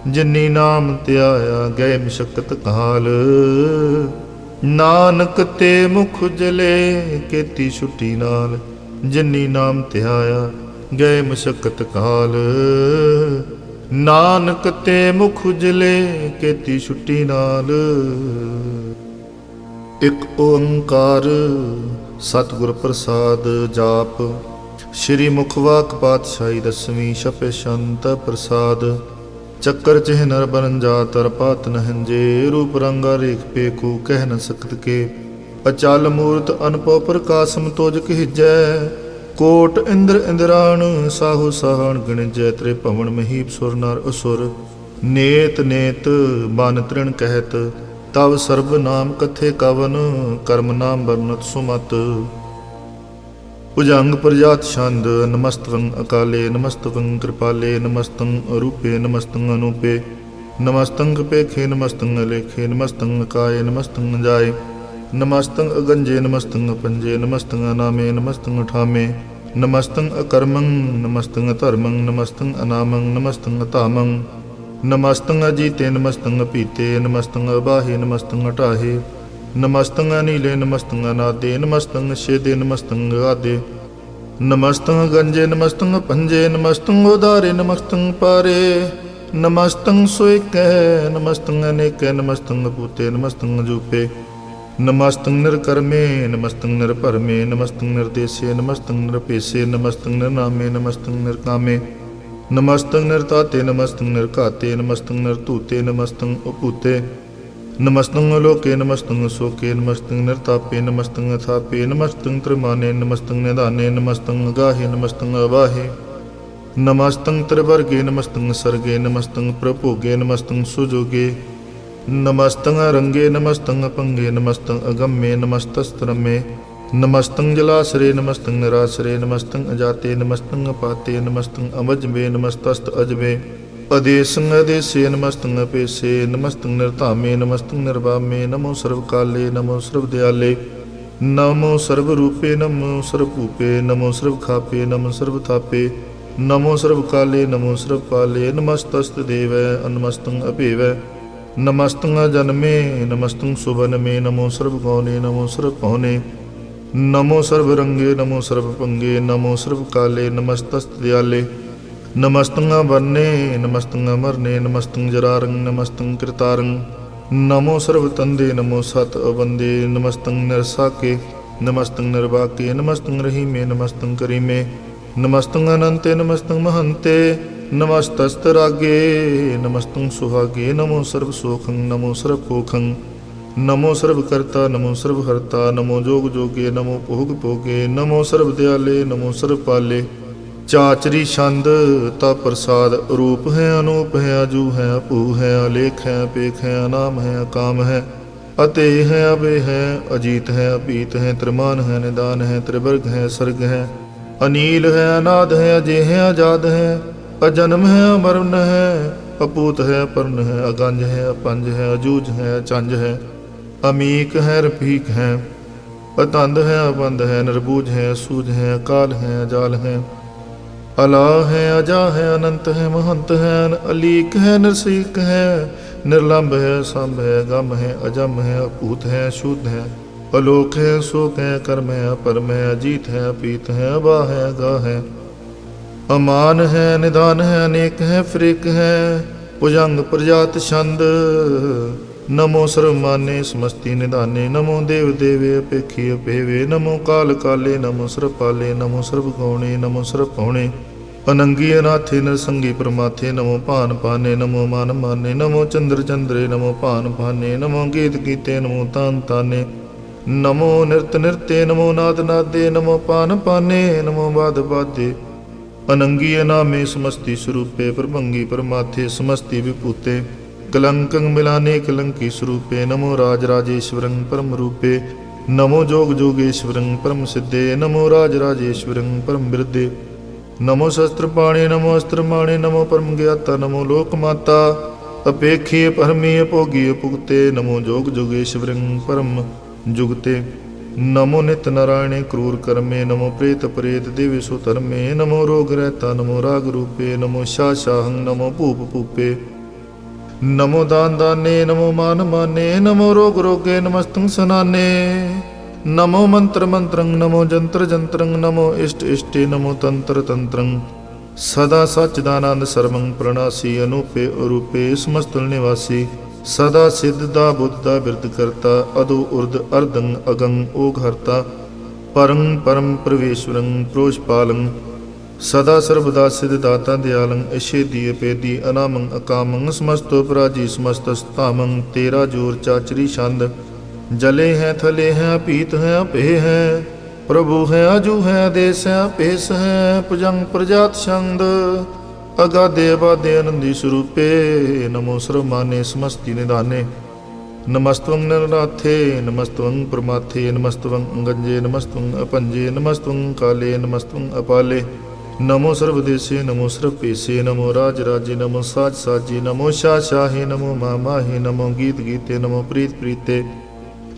जिन्नी नाम त्याया गए मशक्कत काल नानक ते मुख जले केती छुट्टी नाल जिन्नी नाम त्याया ਗਏ ਮਸ਼ਕਤ ਕਾਲ। ਨਾਨਕ ਤੇ ਮੁਖ ਉਜਲੇ ਕੀਤੀ ਛੁੱਟੀ ਨਾਲ। ਇੱਕ ਓੰਕਾਰ ਸਤਿਗੁਰ ਪ੍ਰਸਾਦ ਜਾਪ। ਸ਼੍ਰੀ ਮੁਖਵਾਕ ਪਾਤਸ਼ਾਹੀ ਦਸਵੀਂ ਛਪੇ ਸ਼ੰਤ ਪ੍ਰਸਾਦ। ਚੱਕਰ ਚਿਹ ਨਰ ਬਰਨ ਜਾਤਰ ਪਾਤ ਨਹੰਜੇ। ਰੂਪ ਰੰਗਾ ਰੇਖ ਪੇਖੂ ਕਹਿ ਨ ਸਕਤ ਕੇ। ਅਚਲ ਮੂਰਤ ਅਨਪਉ ਪ੍ਰਕਾਸ਼ਮ ਤੋਜ ਕਹਿਜੈ। ਕੋਟ ਇੰਦਰ ਇੰਦਰਾਣ ਸਾਹੂ ਸਾਹਣ ਗਣਿਜੈ। ਤ੍ਰੇ ਭਵਨ ਮਹੀਪ ਸੁਰ ਨਰ ਅਸੁਰ। ਨੇਤ ਨੇਤ ਬਨ ਤ੍ਰਿਣ ਕਹਿਤ ਤਵ ਸਰਬ ਨਾਮ ਕਥੇ ਕਵਨ। ਕਰਮ ਨਾਮ ਵਰਨਤ ਸੁਮਤ। ਭੁਜੰਗ ਪ੍ਰਜਾਤ ਛੰਦ। ਨਮਸਤਵੰ ਅਕਾਲੇ ਨਮਸਤਵੰ ਕਿਰਪਾਲੇ ਨਮਸਤੰ ਅਰੂਪੇ ਨਮਸਤੰ ਅਨੂਪੇ ਨਮਸਤੰ ਕਪੇਖੇ ਨਮਸਤੰ ਅਲੇਖੇ ਨਮਸਤੰ ਅਕਾਏ ਨਮਸਤੰ ਜਾਏ ਨਮਸਤੰ ਅਗੰਜੇ ਨਮਸਤੰ ਅਪੰਜੇ ਨਮਸਤੰ ਅਨਾਮੇ ਨਮਸਤੰ ਅਠਾਮੇ ਨਮਸਤੰ ਅਕਰਮੰ ਨਮਸਤੰ ਅਧਰਮੰ ਨਮਸਤੰ ਅਨਾਮੰ ਨਮਸਤੰ ਅਧਾਮੰ ਨਮਸਤੰ ਅਜੀਤੇ ਨਮਸਤੰ ਅਪੀਤੇ ਨਮਸਤੰ ਅਬਾਹੇ ਨਮਸਤੰ ਅਟਾਹੇ ਨਮਸਤੰ ਅਨੀਲੇ ਨਮਸਤੰ ਅਨਾਦੇ ਨਮਸਤੰ ਛੇਦੇ ਨਮਸਤੰ ਗਾਦੇ ਨਮਸਤੰ ਗੰਜੇ ਨਮਸਤੰ ਪੰਜੇ ਨਮਸਤੰ ਉਦਾਰੇ ਨਮਸਤੰ ਪਾਰੇ ਨਮਸਤੰ ਸੋਇਕੈ ਨਮਸਤੰ ਅਨੇਕੈ ਨਮਸਤੰ ਪੂਤੇ ਨਮਸਤੰ ਜੂਪੇ ਨਮਸਤੰ ਨਿਰਕਰਮੇ ਨਮਸਤੰ ਨਿਰਭਰਮੇ ਨਮਸਤੰ ਨਿਰਦੇਸੇ ਨਮਸਤੰ ਨਿਰਪੇਸੇ ਨਮਸਤੰ ਨਿਰਨਾਮੇ ਨਮਸਤੰ ਨਿਰਕਾਮੇ ਨਮਸਤੰ ਨਿਰਤਾਤੇ ਨਮਸਤੰ ਨਿਰਘਾਤੇ ਨਮਸਤੰ ਨਿਰਧੂਤੇ ਨਮਸਤੰ ਉਪੂਤੇ ਨਮਸਤੰ ਅਲੋਕੇ ਨਮਸਤੰ ਸੋਕੇ ਨਮਸਤੰ ਨਿਰਤਾਪੇ ਨਮਸਤੰ ਅਥਾਪੇ ਨਮਸਤੰ ਤ੍ਰਿਮਾਨੇ ਨਮਸਤੰ ਨਿਧਾਨੇ ਨਮਸਤੰ ਅਗਾਹੇ ਨਮਸਤੰ ਅਵਾਹੇ ਨਮਸਤੰ ਤ੍ਰਿਵਰਗੇ ਨਮਸਤੰ ਸਰਗੇ ਨਮਸਤੰ ਪ੍ਰਭੋਗੇ ਨਮਸਤੰ ਸੁਜੋਗੇ ਨਮਸਤੰ ਰੰਗੇ ਨਮਸਤੰ ਅਪੰਗੇ ਨਮਸਤੰ ਅਗੰਮੇ ਨਮਸਤਸਤਰਮੇ ਨਮਸਤੰ ਜਲਾਸਰੇ ਨਮਸਤੰ ਨਿਰਾਸਰੇ ਨਮਸਤੰ ਅਜਾਤੇ ਨਮਸਤੰ ਅਪਾਤੇ ਨਮਸਤੰ ਅਮਜਬੇ ਨਮਸਤਸਤ ਅਜਬੇ ਅਦੇਸੰ ਅਦੇਸੇ ਨਮਸਤੰ ਅਪੇਸੇ ਨਮਸਤੰ ਨਿਰਧਾਮੇ ਨਮਸਤੰ ਨਿਰਵਾਮੇ ਨਮੋ ਸਰਵ ਕਾਲੇ ਨਮੋ ਸਰਵ ਦਿਆਲੇ ਨਮੋ ਸਰਵ ਰੂਪੇ ਨਮੋ ਸਰਵ ਭੂਪੇ ਨਮੋ ਸਰਵ ਖਾਪੇ ਨਮੋ ਸਰਵ ਥਾਪੇ ਨਮੋ ਸਰਵ ਕਾਲੇ ਨਮੋ ਸਰਵ ਪਾਲੇ ਨਮਸਤਸਤ ਦੇਵੈ ਅਨਮਸਤੰ ਅਭੇਵੈ ਨਮਸਤੰ ਅਜਨਮੇ ਨਮਸਤੰ ਸੁਭਨਮੇ ਨਮੋ ਸਰਵ ਗੌਨੇ ਨਮੋ ਸਰਵ ਪਹੁਨੇ ਨਮੋ ਸਰਵ ਰੰਗੇ ਨਮੋ ਸਰਵ ਪੰਗੇ ਨਮੋ ਸਰਵ ਕਾਲੇ ਨਮਸਤਸਤ ਦਿਆਲੇ ਨਮਸਤੰ ਵਰਨੇ ਨਮਸਤੰ ਅਮਰਨੇ ਨਮਸਤੰ ਜਰਾਰੰ ਨਮਸਤੰ ਕਿਰਤਾਰੰ ਨਮੋ ਸਰਵ ਤੰਦੇ ਨਮੋ ਸਤ ਅਵੰਦੇ ਨਮਸਤੰ ਨਿਰਸਾਕੇ ਨਮਸਤੰ ਨਿਰਵਾਕੇ ਨਮਸਤੰ ਰਹੀਮੇ ਨਮਸਤੰ ਕਰੀਮੇ ਨਮਸਤੰ ਅਨੰਤੇ ਨਮਸਤੰ ਮਹੰਤੇ ਨਮਸਤਸਤ ਰਾਗੇ ਨਮਸਤੰ ਸੁਹਾਗੇ ਨਮੋ ਸਰਵ ਸੋਖੰ ਨਮੋ ਸਰਵ ਭੋਖੰ ਨਮੋ ਸਰਵ ਕਰਤਾ ਨਮੋ ਸਰਵ ਹਰਤਾ ਨਮੋ ਜੋਗ ਜੋਗੇ ਨਮੋ ਭੋਗ ਭੋਗੇ ਨਮੋ ਸਰਵ ਦਿਆਲੇ ਨਮੋ ਸਰਵ ਪਾਲੇ ਚਾਚਰੀ ਛੰਦ ਤਾ ਪ੍ਰਸਾਦ ਰੂਪ ਹੈ ਅਨੂਪ ਹੈ ਅਜੂ ਹੈ ਅਭੂ ਹੈ ਅਲੇਖ ਹੈ ਪੇਖ ਹੈ ਅਨਾਮ ਹੈ ਅਕਾਮ ਹੈ ਅਤੇ ਹੈ ਅਬੇ ਹੈ ਅਜੀਤ ਹੈ ਅਪੀਤ ਹੈ ਤ੍ਰਿਮਾਨ ਹੈ ਨਿਦਾਨ ਹੈ ਤ੍ਰਿਵਰਗ ਹੈ ਸਰਗ ਹੈ ਅਨੀਲ ਹੈ ਅਨਾਦ ਹੈ ਅਜੇ ਹੈ ਆਜ਼ਾਦ ਹੈ ਅਜਨਮ ਹੈ ਅਮਰਨ ਹੈ ਅਪੂਤ ਹੈ ਅਪਰਨ ਹੈ ਅਗੰਜ ਹੈ ਅਪੰਜ ਹੈ ਅਜੂਜ ਹੈ ਅਚੰਜ ਹੈ ਅਮੀਕ ਹੈ ਰਫੀਕ ਹੈ ਅਤੰਦ ਹੈ ਅਬੰਦ ਹੈ ਨਿਰਬੂਜ ਹੈ ਅਸੂਝ ਹੈ ਅਕਾਲ ਹੈ ਅਜਾਲ ਹੈ ਅਲਾ ਹੈ ਅਜਾ ਹੈ ਅਨੰਤ ਹੈ ਮਹੰਤ ਹੈ ਅਲੀਕ ਹੈ ਨਿਰਸੀਕ ਹੈ ਨਿਰਲੰਭ ਹੈ ਸੰਭ ਹੈ ਗਮ ਹੈ ਅਜਮ ਹੈ ਅਭੂਤ ਹੈ ਸ਼ੁੱਧ ਹੈ ਅਲੋਕ ਹੈ ਸੋਕ ਹੈ ਕਰਮ ਹੈ ਅਪਰਮ ਹੈ ਅਜੀਤ ਹੈ ਅਪੀਤ ਹੈ ਅਬਾ ਹੈ ਅਗਾ ਹੈ ਅਮਾਨ ਹੈ ਨਿਦਾਨ ਹੈ ਅਨੇਕ ਹੈ ਫ੍ਰਿਕ ਹੈ ਭੁਜੰਗ ਪ੍ਰਜਾਤ ਛੰਦ ਨਮੋ ਸਰਵਮਾਨੇ ਸਮਸਤੀ ਨਿਧਾਨੇ ਨਮੋ ਦੇਵ ਦੇਵੇ ਅਪੇਖੀ ਅਪੇਵੇ ਨਮੋ ਕਾਲ ਕਾਲੇ ਨਮੋ ਸਰਬ ਪਾਲੇ ਨਮੋ ਸਰਬ ਗੌਣੇ ਨਮੋ ਸਰਬ ਪਹੁਣੇ ਅਨੰਗੀ ਅਨਾਥੇ ਨਰਸੰਗੀ ਪ੍ਰਮਾਥੇ ਨਮੋ ਭਾਨ ਪਾਨੇ ਨਮੋ ਮਨ ਮਾਨੇ ਨਮੋ ਚੰਦਰ ਚੰਦਰੇ ਨਮੋ ਭਾਨ ਭਾਨੇ ਨਮੋ ਗੀਤ ਗੀਤੇ ਨਮੋ ਤਾਨ ਤਾਨੇ ਨਮੋ ਨਿਰਤ ਨਿਰਤੇ ਨਮੋ ਨਾਦ ਨਾਦੇ ਨਮੋ ਪਾਨ ਪਾਨੇ ਨਮੋ ਬਾਦ ਬਾਦੇ ਅਨੰਗੀ ਅਨਾਮੇ ਸਮਸਤੀ ਸਰੂਪੇ ਪ੍ਰਭੰਗੀ ਪਰਮਾਥੇ ਸਮਸਤੀ ਵਿਭੂਤੇ ਕਲੰਕੰ ਮਿਲਾਨੇ ਕਲੰਕੀ ਸਰੂਪੇ ਨਮੋ ਰਾਜ ਰਾਜੇਸ਼ਵਰੰ ਪਰਮ ਰੂਪੇ ਨਮੋ ਜੋਗ ਜੋਗੇਸ਼ਵਰੰ ਪਰਮ ਸਿੱਧੇ ਨਮੋ ਰਾਜ ਰਾਜੇਸ਼ਵਰੰ ਪਰਮ ਬਿਰਦੇ ਨਮੋ ਸ਼ਸਤਰ ਪਾਣੇ ਨਮੋ ਅਸਤਰ ਮਾਣੇ ਨਮੋ ਪਰਮ ਗਿਆਤਾ ਨਮੋ ਲੋਕ ਮਾਤਾ ਅਪੇਖੀ ਪਰਮੀ ਅਭੋਗੀ ਅਪੁਗਤੇ ਨਮੋ ਜੋਗ ਜੋਗੇਸ਼ਵਰੰ ਪਰਮ ਜੁਗਤੇ ਨਮੋ ਨਿਤ ਨਾਰਾਇਣੇ ਕਰੂਰ ਕਰਮੇ ਨਮੋ ਪ੍ਰੇਤ ਪ੍ਰੇਤ ਦੇਵੇ ਸੋ ਧਰਮੇ ਨਮੋ ਰੋਗ ਰਹਿਤਾ ਨਮੋ ਰਾਗ ਰੂਪੇ ਨਮੋ ਸ਼ਾ ਸ਼ਾਹੰ ਨਮੋ ਭੂਪ ਭੂਪੇ ਨਮੋ ਦਾਨ ਦਾਨੇ ਨਮੋ ਮਾਨ ਮਾਨੇ ਨਮੋ ਰੋਗ ਰੋਗੇ ਨਮਸਤੰ ਸਨਾਨੇ नमो मंत्र मंत्रं नमो जंत्र जंत्रं नमो इष्ट इष्टे नमो तंत्र तंत्रं सदा सच्चिदानंद सर्वं प्रणासी अनूपे अरूपे समस्त निवासी सदा सिद्धदा बुद्धदा बिरद करता अदो उर्द अर्दं अगं ओघरता परं परम प्रवेश्वरं प्रोषपालं सदा सर्वदा सिद्धदाता दयालं इषेदी अपेदी अनामं अकामं समस्तो पराजी समस्त स्थामं तेरा जोर चाचरी छंद जले हैं थले हैं पीत हैं अपे हैं प्रभु हैं अजू हैं आदेश हैं अपेस हैं पुजंग प्रजात छंद अगाधे अबाधे आनंदी स्वरूपे नमो सर्वमाने समस्ति निधाने नमस्तवं नरनाथे नमस्तवं प्रमाथे नमस्तवं गंजे नमस्तवं अपंजे नमस्तवं काले नमस्तवं अपाले नमो सर्वदेशे नमो सर्वपेशे नमो राज राजे नमो साज साजे नमो शाह शाहे नमो मामाहे नमो गीत गीते नमो प्रीत प्रीते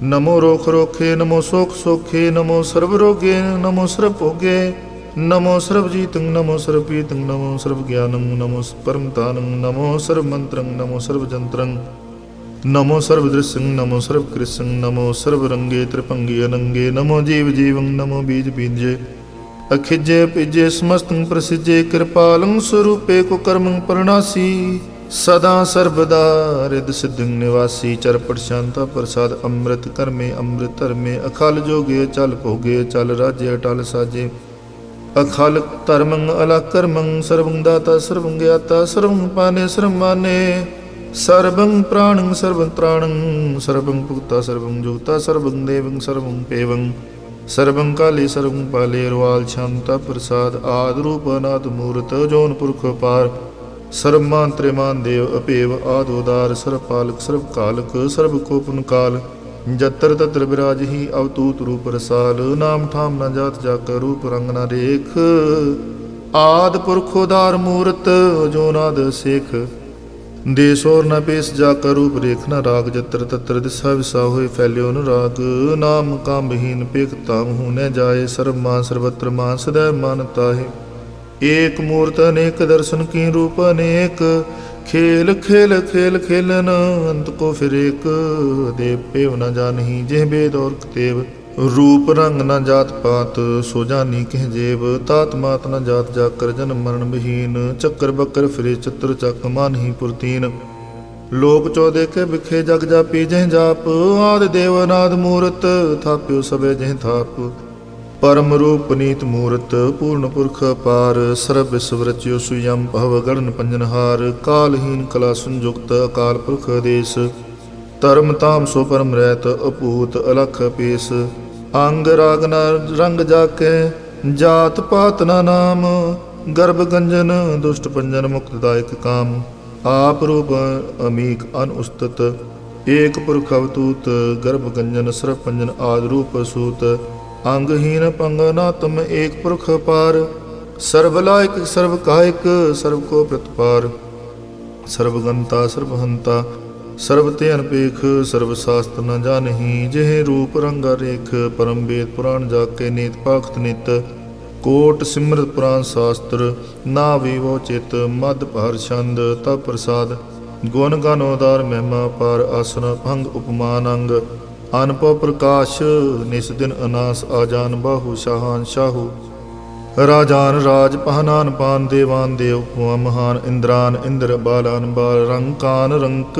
नमो रोख रोखे नमो सोख सोखे नमो सर्वरोगे नमो सर्वभोगे नमो सर्वजीतं नमो सर्वपीतं नमो सर्वज्ञानं नमो परमतानं नमो सर्वमन्त्रं नमो सर्वजन्त्रं नमो सर्वदृश्यं नमो सर्वकृष्यं नमो सर्वरंगे त्रिपंगे अनंगे नमो जीव जीवं नमो बीज बीजे अखिजे पिजे समस्तं प्रसिजे कृपालं स्वरूपे कुकर्मं परणासी सदा सर्वदा हृद सिद्धिं निवासी चरपट शांता प्रसाद अमृत कर्मे अमृत धर्मे अखल जोगे चल भोगे चल राज्य अटल साजे अखल धर्मं अलग कर्मं सर्वं दाता सर्वं ज्ञाता सर्वं पाने सर्वं माने सर्वं प्राणं सर्वं त्राणं सर्वं पुक्ता सर्वं जुक्ता सर्वं देवं सर्वं पेवं सर्वं काले सर्वं पाले रुआल शांता प्रसाद आद रूप अनाद मूर्त जौन पुरख पार सर्वमान त्रिमान देव अपेव आदोदार सर्वपालक सर्वकालक सर्वकोपन काल जत्र तत्र विराज ही अवतूत रूप रसाल नाम ठाम न जात जाकर रूप रंग न रेख आद पुरखोदार मूर्त जो नाद सेख देश और न पेश जाकर रूप रेख न राग जत्र तत्र दिशा विसा हुए फैल्यो न राग नाम काम बहीन पेख ताम हूँ न जाए सर्व मान सर्वत्र मान सदैव मानता है एक मूर्त अनेक दर्शन की रूप अनेक खेल खेल खेल खेलन अंत को फिर एक देव पेव न जानही जेह वेद और तेव रूप रंग न जात पात सो जानी कह जेब तात मात न जात जाकर जन्म मरण विहीन चक्कर बकर फिरे चतुर चक मान ही पुरतीन लोक चौदह के बिखे जग जापी जह जाप आदि देवनाद मूर्त थाप्यो सबे जह थाप परम रूप नीत मूर्त पूर्ण पुरख पार सर्व विश्व रच्यो सुयम भव गणन पंजनहार कालहीन कला संयुक्त अकाल पुरख देश धर्म ताम सो परम रहत अपूत अलख पेश अंग राग न रंग जाके जात पात न नाम गर्भ गंजन दुष्ट पंजन मुक्तदायक काम आप रूप अमीक अनुस्तत एक पुरख अवतूत गर्भ गंजन सर्व पंजन आद रूप सूत अंगहीन पंगनात्म एक पुरख पार सर्वलायक सर्व कायक सर्व को प्रतिपार सर्वगंता सर्वहंता सर्वते अनपेख सर्वशास्त्र न जानही जेह रूप रंगा रेख परम वेद पुराण जाके नेत पाखत नित कोट सिमरत पुराण शास्त्र ना विवो चित मद भार छंद तप प्रसाद गुण गानोदार महिमा पार आसन भंग उपमान अंग अनप प्रकाश निस दिन अनास आजान बाहु शाहान शाहू राजान राज पहनान पान देवान देव महान इंद्रान इंद्र बालान बाल रंकान रंक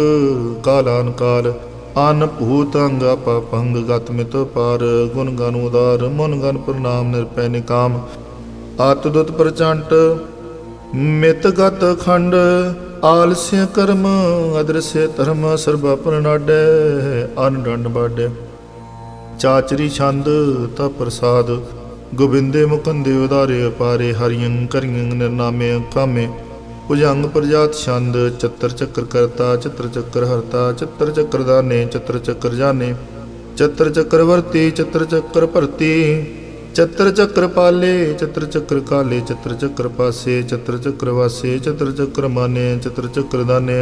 कालान काल अन भूत अंग अपंग गत मित पार गुण गन उदार मन गन प्रणाम निरपै निकाम आतुदुत प्रचंड मित गत खंड आलस्य कर्म अदृश्य धर्म सर्व प्रणाडे अन दंड बाडे चाचरी छंद तप प्रसाद गोबिंदे मुकंदे उदारे अपारे हरियं करियं निर्नामे कामे भुजंग प्रजात छंद चतर चक्र करता चित्र चक्र हरता चित्र चक्र दाने चित्र चक्र जाने चित्र चक्रवर्ती चित्र चक्र भरती चित्र चक्र पाले चित्र चक्र काले चित्र चक्र पासे चित्र चक्र वासे चित्र चक्र माने चित्र चक्र दाने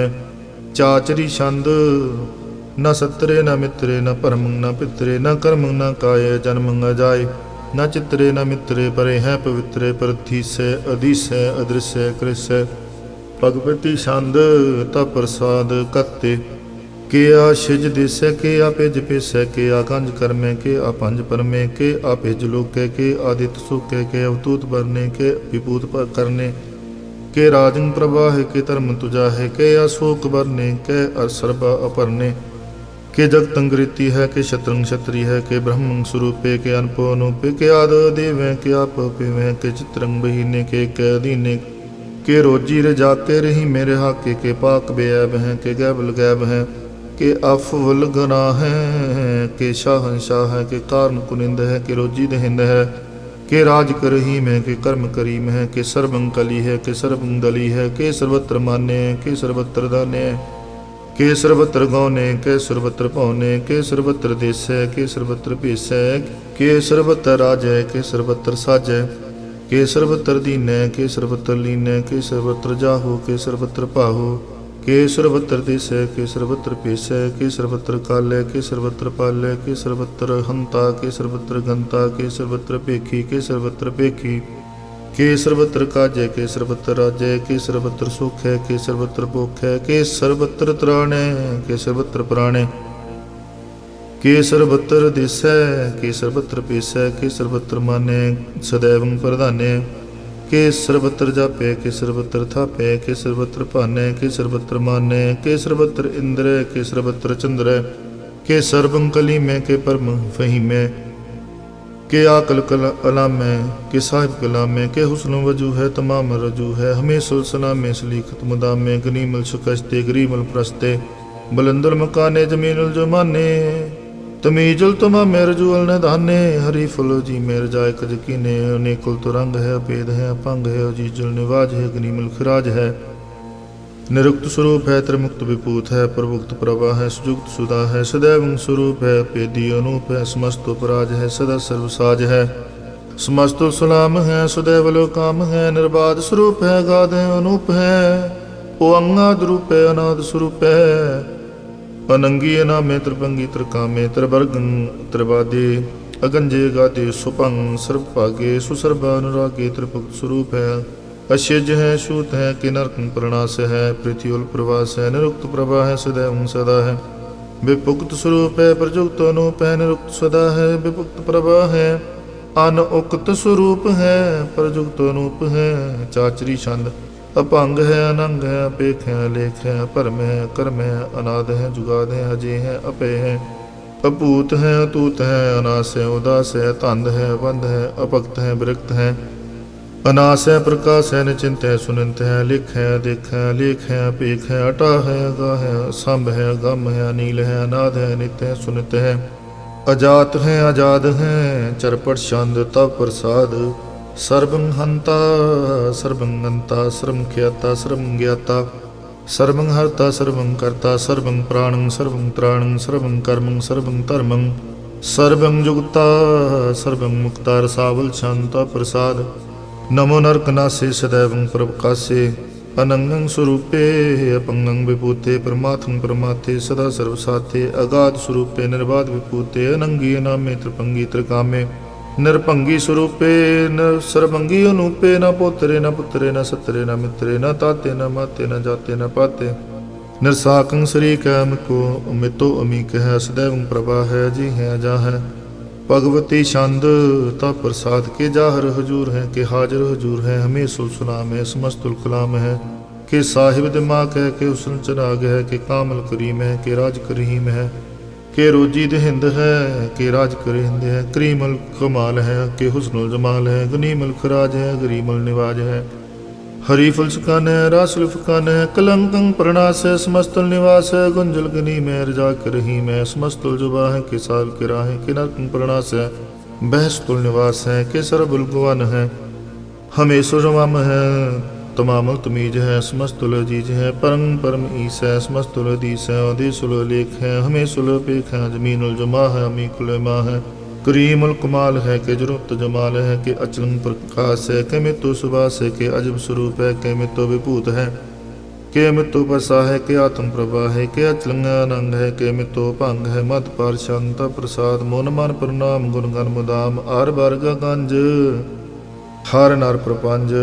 चाचरी छंद न सत्रे न मित्रे न परमं न पित्रे न कर्मं न काय जन्मं न जाय न चित्रे न मित्रे परे हैं पवित्रे परधीसै अधीसै अदृश्य कृष्य भगवती छंद तप प्रसाद कत्ते के आ शिज दिसै के आ पिज पिसै के आ कंज करमै के आ पंज परमे के आ पिज लोकै के आदित्य सुकै के अवतूत बरने के विभूत करने के राजन प्रवाह के धर्म तुझा है के अशोक बरने के असरबा अपरने के जगतंगृति है के शत्रंग क्षत्रिय है के ब्रह्म स्वरूपे के अनपो अनुपे के आद देव है के आप पिवे के चित्रंग बहीने के अधीने के रोजी रे जाके रही मेरे हाके के पाक बेऐब हैं के गैबल गैब हैं के अफवल गना है के शाहनशाह है के कारण कुनिंद है के रोजी दहिंद है के राज करही में के कर्म करीम है के सर्वं कली है के सर्वं दली है के सर्वत्र मान्य के सर्वत्र दाने के सर्वत्र गौने के सर्वत्र पौने के सर्वत्र देश है के सर्वत्र पेश है के सर्वत्र राज है के सर्वत्र साज है के सर्वत्र दीन है के सर्वत्र लीन है के सर्वत्र जाहो के सर्वत्र पाहो के सर्वत्र देश है के सर्वत्र पेश है के सर्वत्र काल है के सर्वत्र पाल है के सर्वत्र हंता के सर्वत्र गंता के सर्वत्र पेखी के सर्वत्र पेखी के सर्वत्र काज है के सर्वत्र राज है के सर्वत्र सुख है के सर्वत्र भोख है के सर्वत्र त्राण है के सर्वत्र प्राण है के सर्वत्र देश है के सर्वत्र पेश है के सर्वत्र माने सदैव प्रधाने के सर्वत्र जापे के सर्वत्र थापे के सर्वत्र पाने के सर्वत्र माने के सर्वत्र इंद्र के सर्वत्र चंद्र के सर्वं कली में के परम फही में के आकल कला में के साहिब कला में के हुस्न वजू है तमाम रजू है हमें सुलसना में सलीखत मुदा में गनीमल शिकस्ते गरीमल प्रस्ते बुलंदुल मकाने जमीनुल जमाने तमीजुल तमा मेर जुअल ने धाने हरी फुल जी मेर जाय कजकीने अनेकुल तो रंग है अपेद है अपंग है जीजुल निवाज है गनीमल खिराज है निरुक्त स्वरूप है त्रिमुक्त विभूत है प्रभुक्त प्रभा है सुजुक्त सुधा है सदैव स्वरूप है पेदी अनूप है समस्त उपराज है सदा सर्वसाज है समस्त सुलाम है सदैव लोकाम है निर्बाध स्वरूप है गाध है अनूप है ओ अंगाद रूप है अनाद स्वरूप है अनंगी अनामे त्रिभंगी त्रिकामे त्रिवर्गं त्रिवादे अगंजे गादे सुपंग सर्वभागे सुसर्वा अनुरागे त्रिभुक्त स्वरूप है अशिज है शूत है कि नरक प्रणाश है पृथ्वी प्रवास है निरुक्त प्रभा है सदैव सदा है विपुक्त स्वरूप है प्रजुक्त अनूप है निरुक्त सदा है विपुक्त प्रभा है अनउक्त स्वरूप है प्रजुक्त अनूप है चाचरी छंद अपंग है अनंग है अपेख है लेख है परम है कर्म है अनाद है जुगाद है अजय है अपय है अपूत है अतूत है अनास है उदास है तंद है बंध है अपक्त है विरक्त है अनास है प्रकाश है निचिंत है सुनंत है लिख है देख है लेख है अपेख है अटा है अगा है संभ है गम है अनील है अनाद है नित्य है सुनित है अजात है आजाद है चरपट छंद तव प्रसाद सर्वं हंता सर्वं गंता सर्वं ख्याता सर्वं ज्ञाता सर्वं हर्ता सर्वं कर्ता सर्वं प्राणं सर्वं त्राणं सर्वं कर्मं सर्वं धर्मं सर्वं जुगता सर्वं मुक्ता रसावल शांता प्रसाद नमो नरकनासे सदैवं प्रकाशे अनंगं स्वरूपे अपंगं विभूते परमात्मं परमाथे सदा सर्वसाथे अगाध स्वरूपे निर्बाध विभूते अनंगी नामे त्रिपंगी त्रिकामे निरपंगी स्वरूपे न सर्वंगी अनूपे न पोतरे न पुत्रे न सत्रे न मित्रे न ताते न माते न जाते न पाते निरसाकं शरीक है अमिको अमितो अमीक है सदैवं प्रभा है जी है अजा है भगवती छंद ता प्रसाद के जाहर हजूर है के हाजिर हजूर है हमें सुलसलाम है समस्तुल कलाम है के साहिब दिमाग है के हुस्न चराग है के कामल करीम है के राज करीम है के रोजी दहिंद है के राज करिंद है करीमल कमाल है के हुस्नुल जमाल है गनीमल खराज है गरीमल निवाज है हरी फुल सुकान है रासुल फुकान है कलंकं प्रणास है समस्तुल निवास है गुंजल गनी में रजा के रहीम है समस्तुल जुबा है के साल के राह के नरकं प्रणास है बहस्तुल निवास है के सरबुल गुवन है हमें सुरमाम है तमाम तमीज है समस्तुल अजीज है परम परम ईस है समस्तुल अदीस है अदीसुल लेख है हमें सुल पेख है जमीनुल जमा है अमी कुल मा है करीमुल कमाल है के जरूरत जमाल है के अचलंग प्रकाश है के मित्तु सुबास है के अजब स्वरूप है के मित्तु विभूत है के मित्तु पसा है के आत्म प्रभा है के अचलंग अनंग है के मित्तु भंग है मत पार शांता प्रसाद मोन मन प्रणाम गुण गण मुदाम आर बार गंज हर नर प्रपंज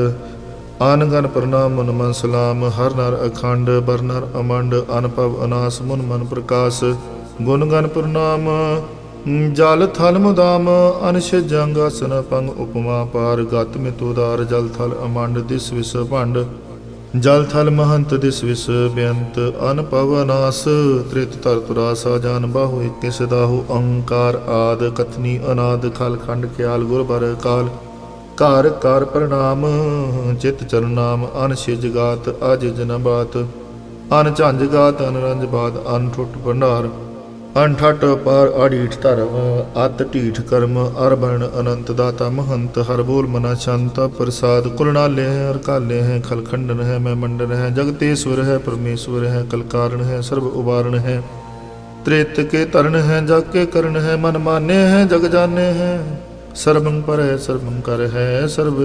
ਆਨ ਗਨ ਪ੍ਰਣਾਮ ਮਨ ਮਨ ਸਲਾਮ। ਹਰ ਨਰ ਅਖੰਡ ਬਰ ਨਰ ਅਮੰਡ ਅਨਭਵ ਅਨਾਸ ਮੁਨ ਮਨ ਪ੍ਰਕਾਸ਼। ਗੁਣ ਗਨ ਪ੍ਰਣਾਮ ਜਲ ਥਲ ਮੁਦਾਮ ਅਨਿਸ਼ ਜੰਗ ਆਸਨ ਪੰਗ ਉਪਮਾ ਪਾਰ। ਗਤ ਮਿਤ ਉਦਾਰ ਜਲ ਥਲ ਅਮੰਡ ਦਿਸ ਵਿਸ ਭੰਡ। ਜਲ ਥਲ ਮਹੰਤ ਦਿਸ ਵਿਸ ਬੇਅੰਤ ਅਨਭਵ ਅਨਾਸ। ਤ੍ਰਿਤ ਧਰਤ ਰਾਸ ਜਾਨ ਬਾਹੂ ਇਕ ਸਦਾਹੂ। ਓੰਕਾਰ ਆਦ ਕਥਨੀ ਅਨਾਦ ਖਲ ਖੰਡ ਖਿਆਲ ਗੁਰ ਬਰ ਕਾਲ। ਘਰ ਕਰ ਪ੍ਰਣਾਮ ਚਿਤ ਚਰਨ ਨਾਮ। ਅਨ ਛਿਜ ਗਾਤ ਅਜ ਜਨ ਬਾਤ। ਅਨ ਝੰਜ ਗਾਤ ਅਨ ਰੰਜ ਬਾਤ। ਅਨ ਠੁੱਟ ਭੰਡਾਰ ਅਨ ਠਟ ਪਾਰ ਅਢੀਠ ਧਰਮ। ਅਤ ਢੀਠ ਕਰਮ ਅਰਬਣ ਅਨੰਤ ਦਾਤਾ ਮਹੰਤ। ਹਰ ਬੋਲ ਮਨਾ ਸ਼ੰਤ ਪ੍ਰਸਾਦ। ਕੁਲਨਾਲੇ ਹੈ ਹਰ ਕਾਲੇ ਹੈ ਖਲ ਖੰਡਨ ਹੈ ਮੈਂ ਮੰਡਨ ਹੈ। ਜਗਤੇश्वर है परमेश्वर है कल कारण है सर्व उबारण है। त्रेत के तरण है जग के करण है मन माने है जग जाने है। सर्वं पर है सर्वं कर है सर्व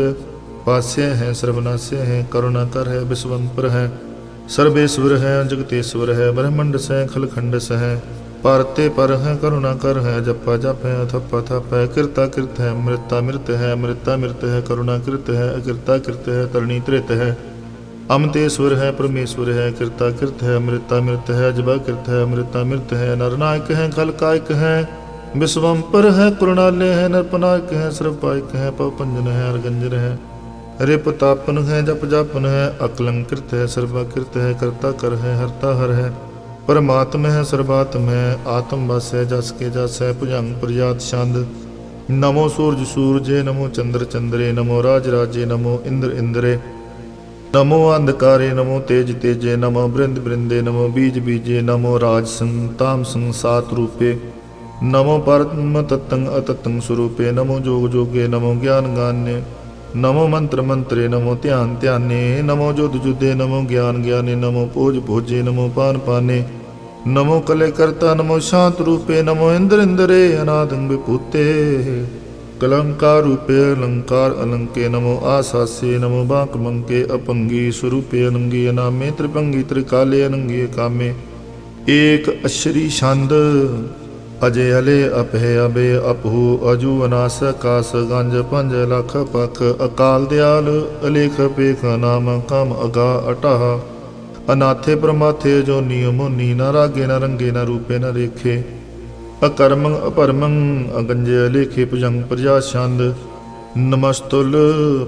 पास्य है सर्वनाश्य है। करुणा कर है विश्वंपर है सर्वेश्वर है जगतेश्वर है। ब्रह्मंड से खलखंड से है परते पर है करुणा कर है। जपा जप है थप्पा थप है कृता कृत है मृता मृत है मृता मृत है। करुणा कृत है अकृता कृत है तरणी त्रित है। अमतेश्वर है परमेश्वर है कृता कृत है मृता मृत है। जबा कृत है मृता मृत है। नरनायक है खलकायक है विश्वंपर है। कुरणालय है नरपनायक है सर्वपायक है। पवपंजन है अर्गंजन है। रिपतापन है जप जापन है। अकलंकृत है सर्वाकृत है कर्ता कर है हरता हर है। परमात्म है सर्वात्म है आत्म बस है जस के जस है। भुजंग प्रजात छंद। नमो सूरज सूरजे नमो चंद्र चंद्रे नमो राज राजे नमो इंद्र इंद्रे नमो अंधकारे नमो तेज तेजे नमो बृंद बृंदे नमो बीज बीजे नमो राज संताम संसात रूपे नमो परम तत्तं अतत्तं स्वरूपे नमो जोग जोगे नमो ज्ञान गान्य नमो मंत्र मंत्रे नमो ध्यान ध्याने नमो जुद जुदे नमो ज्ञान ज्ञाने नमो भोज भोजे नमो पान पाने नमो कले करता नमो शांत रूपे नमो इंद्र इंद्रे अनादं विभूते कलंकार रूपे अलंकार अलंके नमो आसासे नमो बांक मंके अपंगी स्वरूपे अनंगी अनामे त्रिभंगी त्रिकाले अनंगी कामे। एक अश्री छंद अजय अले अपहे अबे अपहु अजू अनास कास गंज पंज लख पख। अकाल दयाल अलेख पेख नाम कम अगा अटाह। अनाथे प्रमाथे जो नियमो नी न रागे न रंगे न रूपे न रेखे। अकर्मं अपरमं अगंजे अलेखे भुजंग प्रजा छंद। नमस्तुल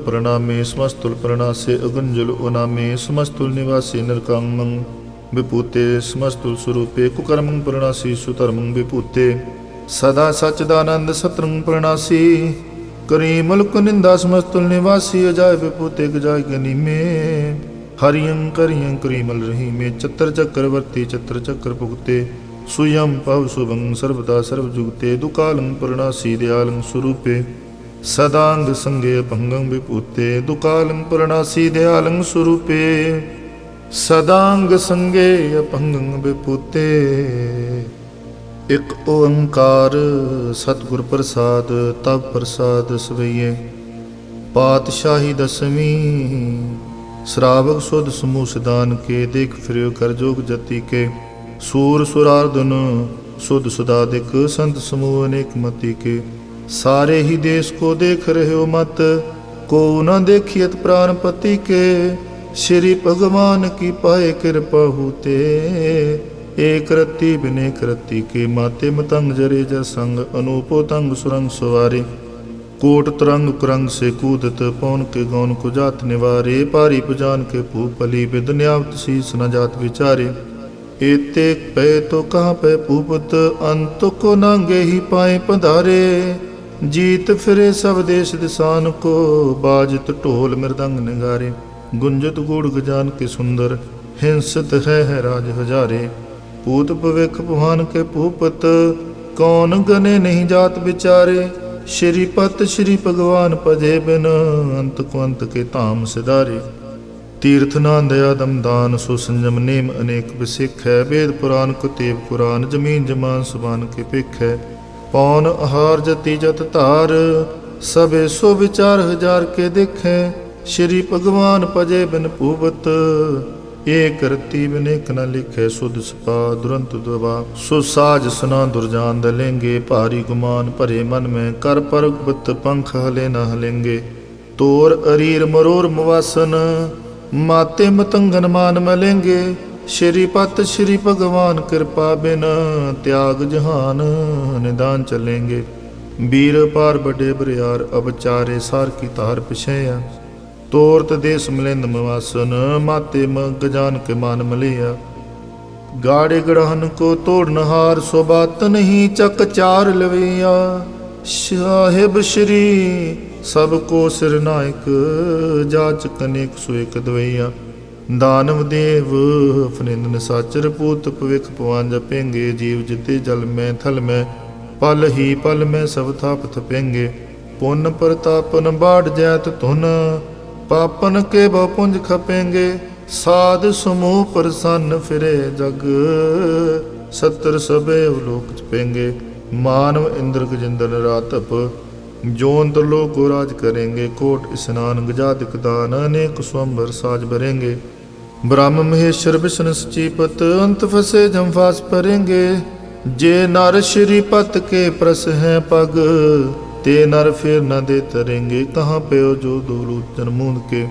प्रणामे समस्तुल प्रणासे अगंजुल उनामे समस्तुल निवासी नरकांगं विभूते समस्तुल स्वरूपे। कुकर्मं प्रणासी सुधर्मं विभूते सदा सच्चिदानंद सत्रंग प्रणासी। करी मुल्क निंदा समस्तुल निवासी। अजाय विभूते गजाय गनी में हरियं करियं करीमल रही में। चत्र चक्रवर्ती चत्र चक्र भुगते सुयं पव शुभं सर्वदा सर्वजुगते। दुकालं प्रणासी दयालं स्वरूपे सदांग संगे भंगं विभूते। दुकालं प्रणासी दयालं स्वरूपे सदांग संगे अपंगं विभूते। एक ओंकार सतगुर प्रसाद तब प्रसाद सवैये। पातशाही दसवीं श्रावक सुध समूह सिदान के। देख फिर कर जोग जति के सूर सुरार्दन सुध सुदादिक। संत समूह अनेक मति के सारे ही देश को देख रहे हो मत। को न देखियत प्राणपति के श्री भगवान की पाए कृपा होते। एक रत्ती बिनेक रत्ती के माते मतंग जरे जर संग। अनूपो तंग सुरंग सवारे कोट तरंग कुरंग से कूदत। पौन के गौन को जात निवारे। पारी पुजान के भूपली विदुन्यावत शीस न जात विचारे। एते पै तो कहाँ पै भूपत अंत को नांगे ही पाए पधारे। जीत फिरे सब देश दिसान को बाजत ढोल मृदंग निगारे। गुंजत गुड़ गजान के सुंदर हिंसत है राज हजारे। पूत भविख भुवन के भूपत कौन गने नहीं जात विचारे। श्रीपत श्री भगवान पजे बिन अंत को अंत के धाम सिधारे। तीर्थ नान दया दम दान सो संयम नेम अनेक विसिख है। वेद पुराण कुतेब कुरान जमीन जमान सुबान के पिख है। पौन आहार जति जत धार सबे सो विचार हजार के दिखे। श्री भगवान पजे बिन भूवत एक रति बिन एक न लिखे। सुध सपा दुरंत दबा सो साज सना दुर्जान दलेंगे। भारी गुमान भरे मन में कर पर्वत पंख हले न हलेंगे। तोर अरीर मरोर मवासन, माते मतंगन मान मलेंगे। श्रीपत श्री भगवान कृपा बिन, त्याग जहान निदान चलेंगे। वीर पार बड़े बरियार, अब चारे सार की तार पिछैया। तोरत देश मिलिंद मवासन, माते म गजान के मान मलिया। गाड़े गड़हन को तोड़ नहार, सो बात नहीं चक चार लवैया। साहिब श्री सबको सिर नायक, जाच कनेक सुएक दवैया। दानव देव फनिंदन साचर, पूत पविख पवान जपेंगे। जीव जिते जल में थल में, पल ही पल में सब थाप थपेंगे। पुन प्रतापन बाढ़ जैत धुन, पापन के बहुपुंज खपेंगे। साध समूह प्रसन्न फिरे जग, सत्र सबे अवलोक जपेंगे। मानव इंद्र गजेंद्र रातप, जोन त्रिलोक को राज करेंगे। कोट स्नान गजादिक दान, अनेक स्वंबर साज भरेंगे। ब्रह्म महेश्वर विष्णु सचीपत, अंत फंसे जमफास परेंगे। जे नर श्रीपत के प्रस हैं पग, ते नर फिर न दे तरेंगे। कहाँ पे जो दो लोचन मूंद के,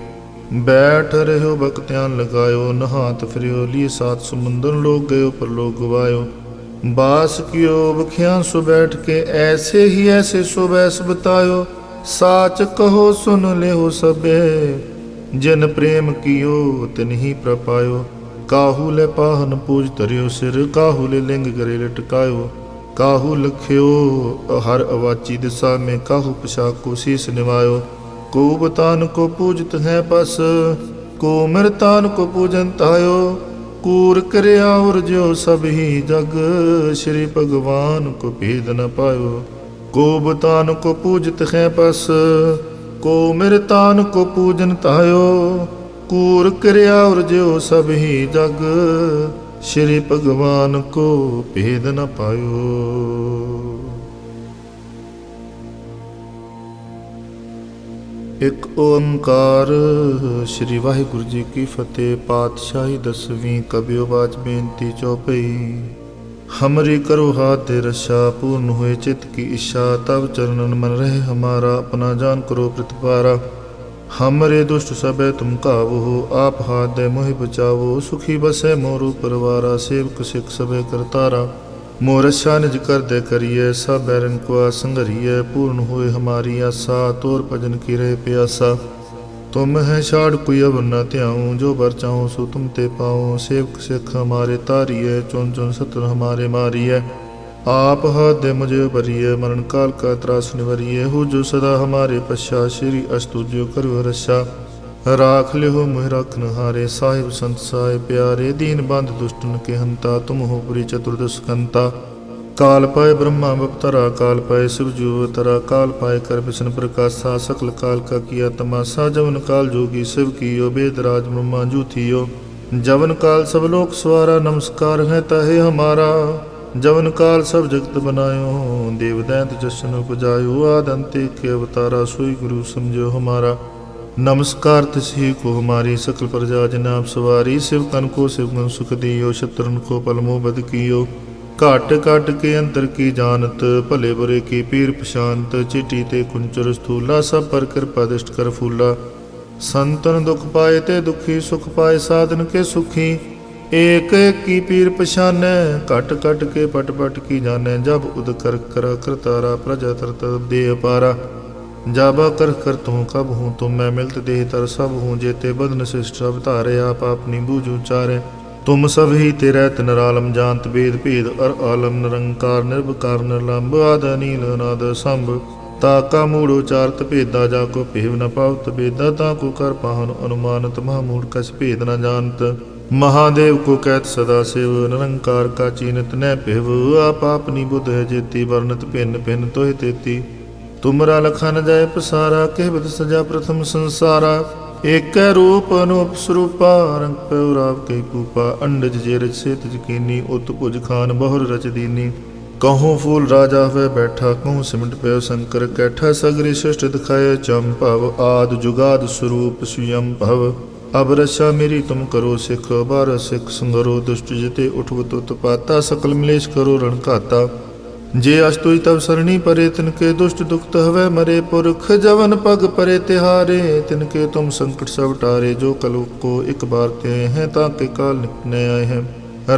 बैठ रहो बख्त्यान लगायो। नहात फिरो लिए सात समुंदर, लोग गयो पर लोग गवायो। बास कियो बखियां सो बैठ के, ऐसे ही ऐसे सो बैस बतायो। साच कहो सुन ले हो सबे, जिन प्रेम कियो तिन ही प्रपायो। काहू ले पाहन पूज धरियो सिर, काहू ले लिंग करे लटकायो। काहू लख्यो हर अवाची दिशा में, काहू पोशाक को शीस निवायो। को बतान को पूजत है बस, को मृतान को पूजन तायो। कूर करया और जो सब ही जग, श्री भगवान को भेद न पायो। को बतान को पूजत है बस, को मृतान को पूजन तायो। कूर करया और जो सब ही जग, श्री भगवान को भेद न पायो। एक ओंकार। श्री वाहिगुरु जी की फतेह। पातशाही 10वीं। कबियो बाज बेनती चौपई। हमरी करो हाथ दे रशा, पूर्ण हुए चित्त की इच्छा। तब चरणन मन रहे हमारा, अपना जान करो प्रतिपारा। हमरे दुष्ट सबे तुम काबू हो, आप हाथ दे मोहि बचावो। सुखी बसे मोरु परवारा, सेवक सिख सबे करतारा। मोरशा निज कर दे करिए, सब बैरन को आसंगरिए। पूर्ण हुए हमारी आशा, तोर भजन की रहे प्यासा। तुम है छाड़ कोई अब न त्याऊँ, जो बर चाहूँ सो तुम ते पाऊँ। सेवक सिख हमारे तारिये, चुन चुन सत्र हमारे मारिये। आप हाथ दे मुझे भरिए, मरण काल का त्रास निवरिए। हो जो सदा हमारे पश्चा, श्री अस्तुज्यो करो रक्षा। राख ले हो मुह रखन हारे, साहिब संत साहिब प्यारे। दीन बंध दुष्टन के हंता, तुम हो पुरी चतुर्दश कंता। काल पाए ब्रह्मा बपतरा, काल पाए शिव जो अवतरा। काल पाए कर विष्णु प्रकाशा, सकल काल का किया तमाशा। जवन काल जोगी शिव कियो, वेद राज ब्रह्मा जू थियो। जवन काल सब लोक सवारा, नमस्कार है ताहे हमारा। जवन काल सब जगत बनायो, देव दैंत जशन उपजायो। आदि अंत के अवतारा, सोई गुरु समझो हमारा। नमस्कार तिसही को हमारी, सकल प्रजा जनाब सवारी। शिवकन को शिवगुण सुख दियो, शत्रुन को पलमो बद कियो। काट काट के अंतर की जानत, भले बुरे की पीर प्रशांत। चिटी ते कुंचर स्थूला, सब पर कृपा दृष्ट कर फूला। संतन दुख पाए ते दुखी, सुख पाए साधन के सुखी। एक एक की पीर पशाने, कट कट के पट पट की जाने। जब उद कर करा करतारा, प्रजा तरत दे अपारा। जाबा कर कर तू कब हूँ, तुम मैं मिलत देह तर सब हूँ। जेते बदन शिष्ट अवतारे, आप अपनी बूझ उचारे। तुम सब ही तेरे नरालम, जानत वेद भेद अर आलम। निरंकार निर्विकार निर्लंब, आद नील अनाद संभ। ताका मूढ़ उचारत भेदा, जाको भेव न पावत बेदा। ताको कर पाहन अनुमानत, महामूढ़ कस भेद न जानत। महादेव को कहत सदा शिव, निरंकार का चीनत न पिव। आप अपनी बुध है जेती, वर्णत भिन्न भिन्न तोहि तेती। तुमरा लखा न जाय पसारा, कहबत सजा प्रथम संसारा। एक रूप अनूप स्वरूपा, रंग पौराव के कूपा। अंडज जे रज से तज कीनी, उत भुज खान बहुर रच दीनी। कहूँ फूल राजा वह बैठा, कहूँ सिमट पे शंकर कैठा। सगरी सृष्ट दिखाए चंपव, आद जुगाद स्वरूप स्वयं भव। अब रक्षा मेरी तुम करो सिख, बारह सिख संगरो। दुष्ट जिते उठव तुत पाता, सकल मिलेश करो रण खाता। जे अस्तुई तब सरणी परे तिनके दुष्ट दुखत हवै मरे पुरख जवन पग परे तिहारे तिनके तुम संकट सब टारे जो कलुग को एक बार ते हैं ताके काल निपटने आए हैं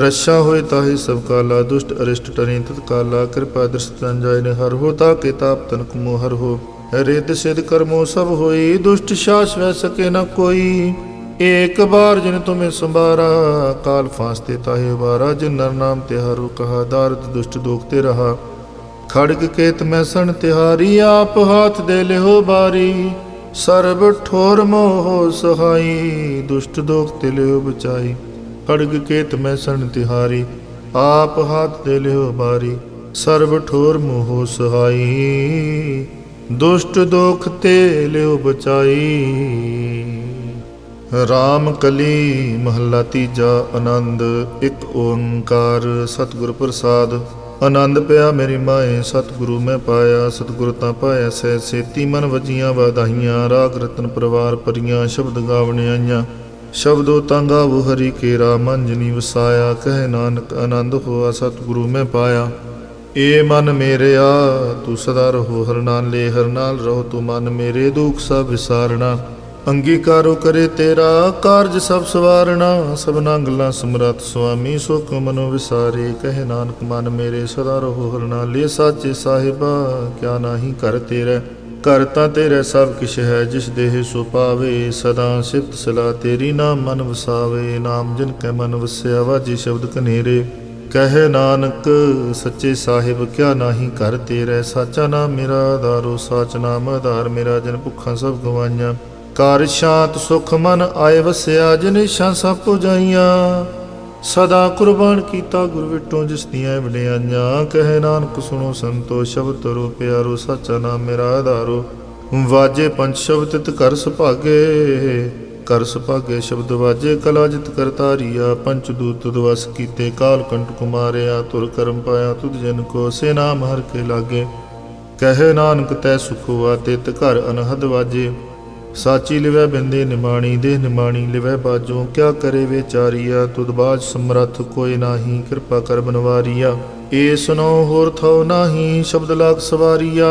रक्षा होए ताहि सब काला दुष्ट अरिष्ट टरे तत्काला कृपा दृष्ट जाय ने हर हो ताके ताप तनक मोहर हो रिद सिद्ध कर्मो सब होई दुष्ट शास वह सके न कोई एक बार जिन तुम्हें संभारा काल फांसते ताहे बारा जिन नर नाम तिहारो कहा दारद दुष्ट दोखते रहा खड़ग केत में सन तिहारी आप हाथ दे ले हो बारी सर्व ठोर मोह सहाई दुष्ट दोखते ले हो बचाई खड़ग केत में सन तिहारी आप हाथ दे ले हो बारी सर्व ठोर मोह सहाई दुष्ट दोखते ले हो बचाई। राम कली महला तीजा आनंद एक ओंकार सतगुर प्रसाद आनंद पिया मेरी माए सतगुरु मैं पाया सतगुर ता पाया सह सेती मन वजियां वाधाइयां राग रतन परवार परियां शब्द गावने आइयां शब्दों ता गावो हरि केरा मन जनी वसाया कह नानक आनंद होआ सतगुरु मैं पाया। ए मन मेरे आ तू सदा रहो हर नाल ले हर नाल रहो तू मन मेरे दुख सब विसारना अंगीकारो करे तेरा कारज सब सवारना सबना गल्लां समरथ स्वामी सुख मनो विसारे कहे नानक मन मेरे सदा रहो हर नाल ले साचे साहिबा क्या नाही कर तेरा कर तां तेरे सब किश है जिस देह सो पावे सदा सिफत सलाह तेरी नाम मन वसावे नाम जिन कै मन वस्या वाजे शब्द कनेरे कहे नानक सच्चे साहिब क्या नाही कर तेरा साचा नाम मेरा आधारो साच नाम आधार मेरा जिन भुखा सब गवाइयां कार शांत सुख मन आए वसिया जिन इच्छा सब पुजाइयां सदा कुर्बान कीता गुर विटों जिस दियां वडियाइयां कहे नानक सुनो संतो शब्द तरो प्यारो साचा नाम मेरा आधारो वाजे पंच शब्द तित कर सुभागे कर सुभागे शब्द वाजे कला जित करतारिया पंच दूत दवस कीते काल कंठ कुमारिया तुर कर्म पाया तुद जन को से नाम हर के लागे कहे नानक तै सुख हुआ तित घर अनहद वाजे साची लिवै बिंदे निमाणी देह निमाणी लिवै बाजों क्या करे बेचारिया तुद बाज समरथ कोई नाही कृपा कर बनवारिया ए सुनो होर थो नाही शब्द लाग सवारिया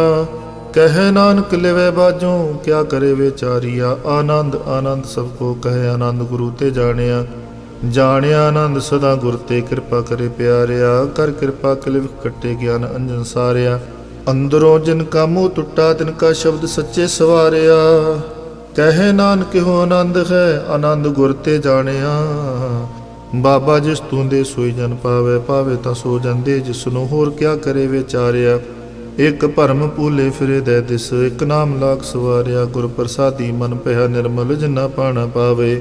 कहे नानक लिवै बाजों क्या करे बेचारिया आनंद आनंद सबको कहे आनंद गुरु ते जानिया जानिया आनंद सदा गुर ते कृपा करे प्यारिया कर कृपा कलिव कट्टे ज्ञान अंजन सारिया अंदरों जिनका मुँह टुटा तिनका शब्द सच्चे सवारिया कहे नानक हो आनंद है आनंद गुर ते जानिया बाबा जिस तूं दे सोई जन पावे पावे तां सो जन दे जिसनों होर क्या करे विचारिया एक भरम भूले फिरे दे दिस एक नाम लाख सवारिया गुर प्रसादी मन पया निर्मल जिन्ना पाना पावे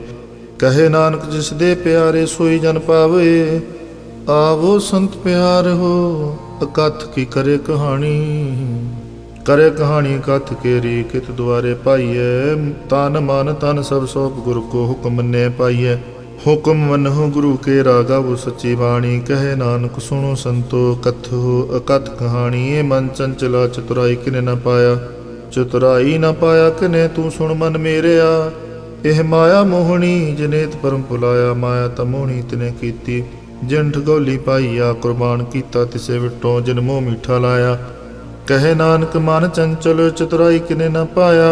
कहे नानक जिस दे प्यारे सोई जन पावे आवो संत प्यार हो अकथ की करे कहानी करे कहानी कथ केरी कित द्वारे पाइए तन मन तन सब सौंप गुरु को हुक्म ने पाइए हुक्म मनहु गुरु के रागा वो सच्ची बाणी कहे नानक सुनो संतो कथ हो अकथ कहानी ये मन चंचला चतुराई किने न पाया चतुराई न पाया किने तू सुन मन मेरे आ एह माया मोहनी जनेत परम भुलाया माया तमोहनी तिने कीती जिन ठगौली पाईया कुर्बान कीता तिसे विटों जिन मोह मीठा लाया कहे नानक मन चंचल चतुराई किने न पाया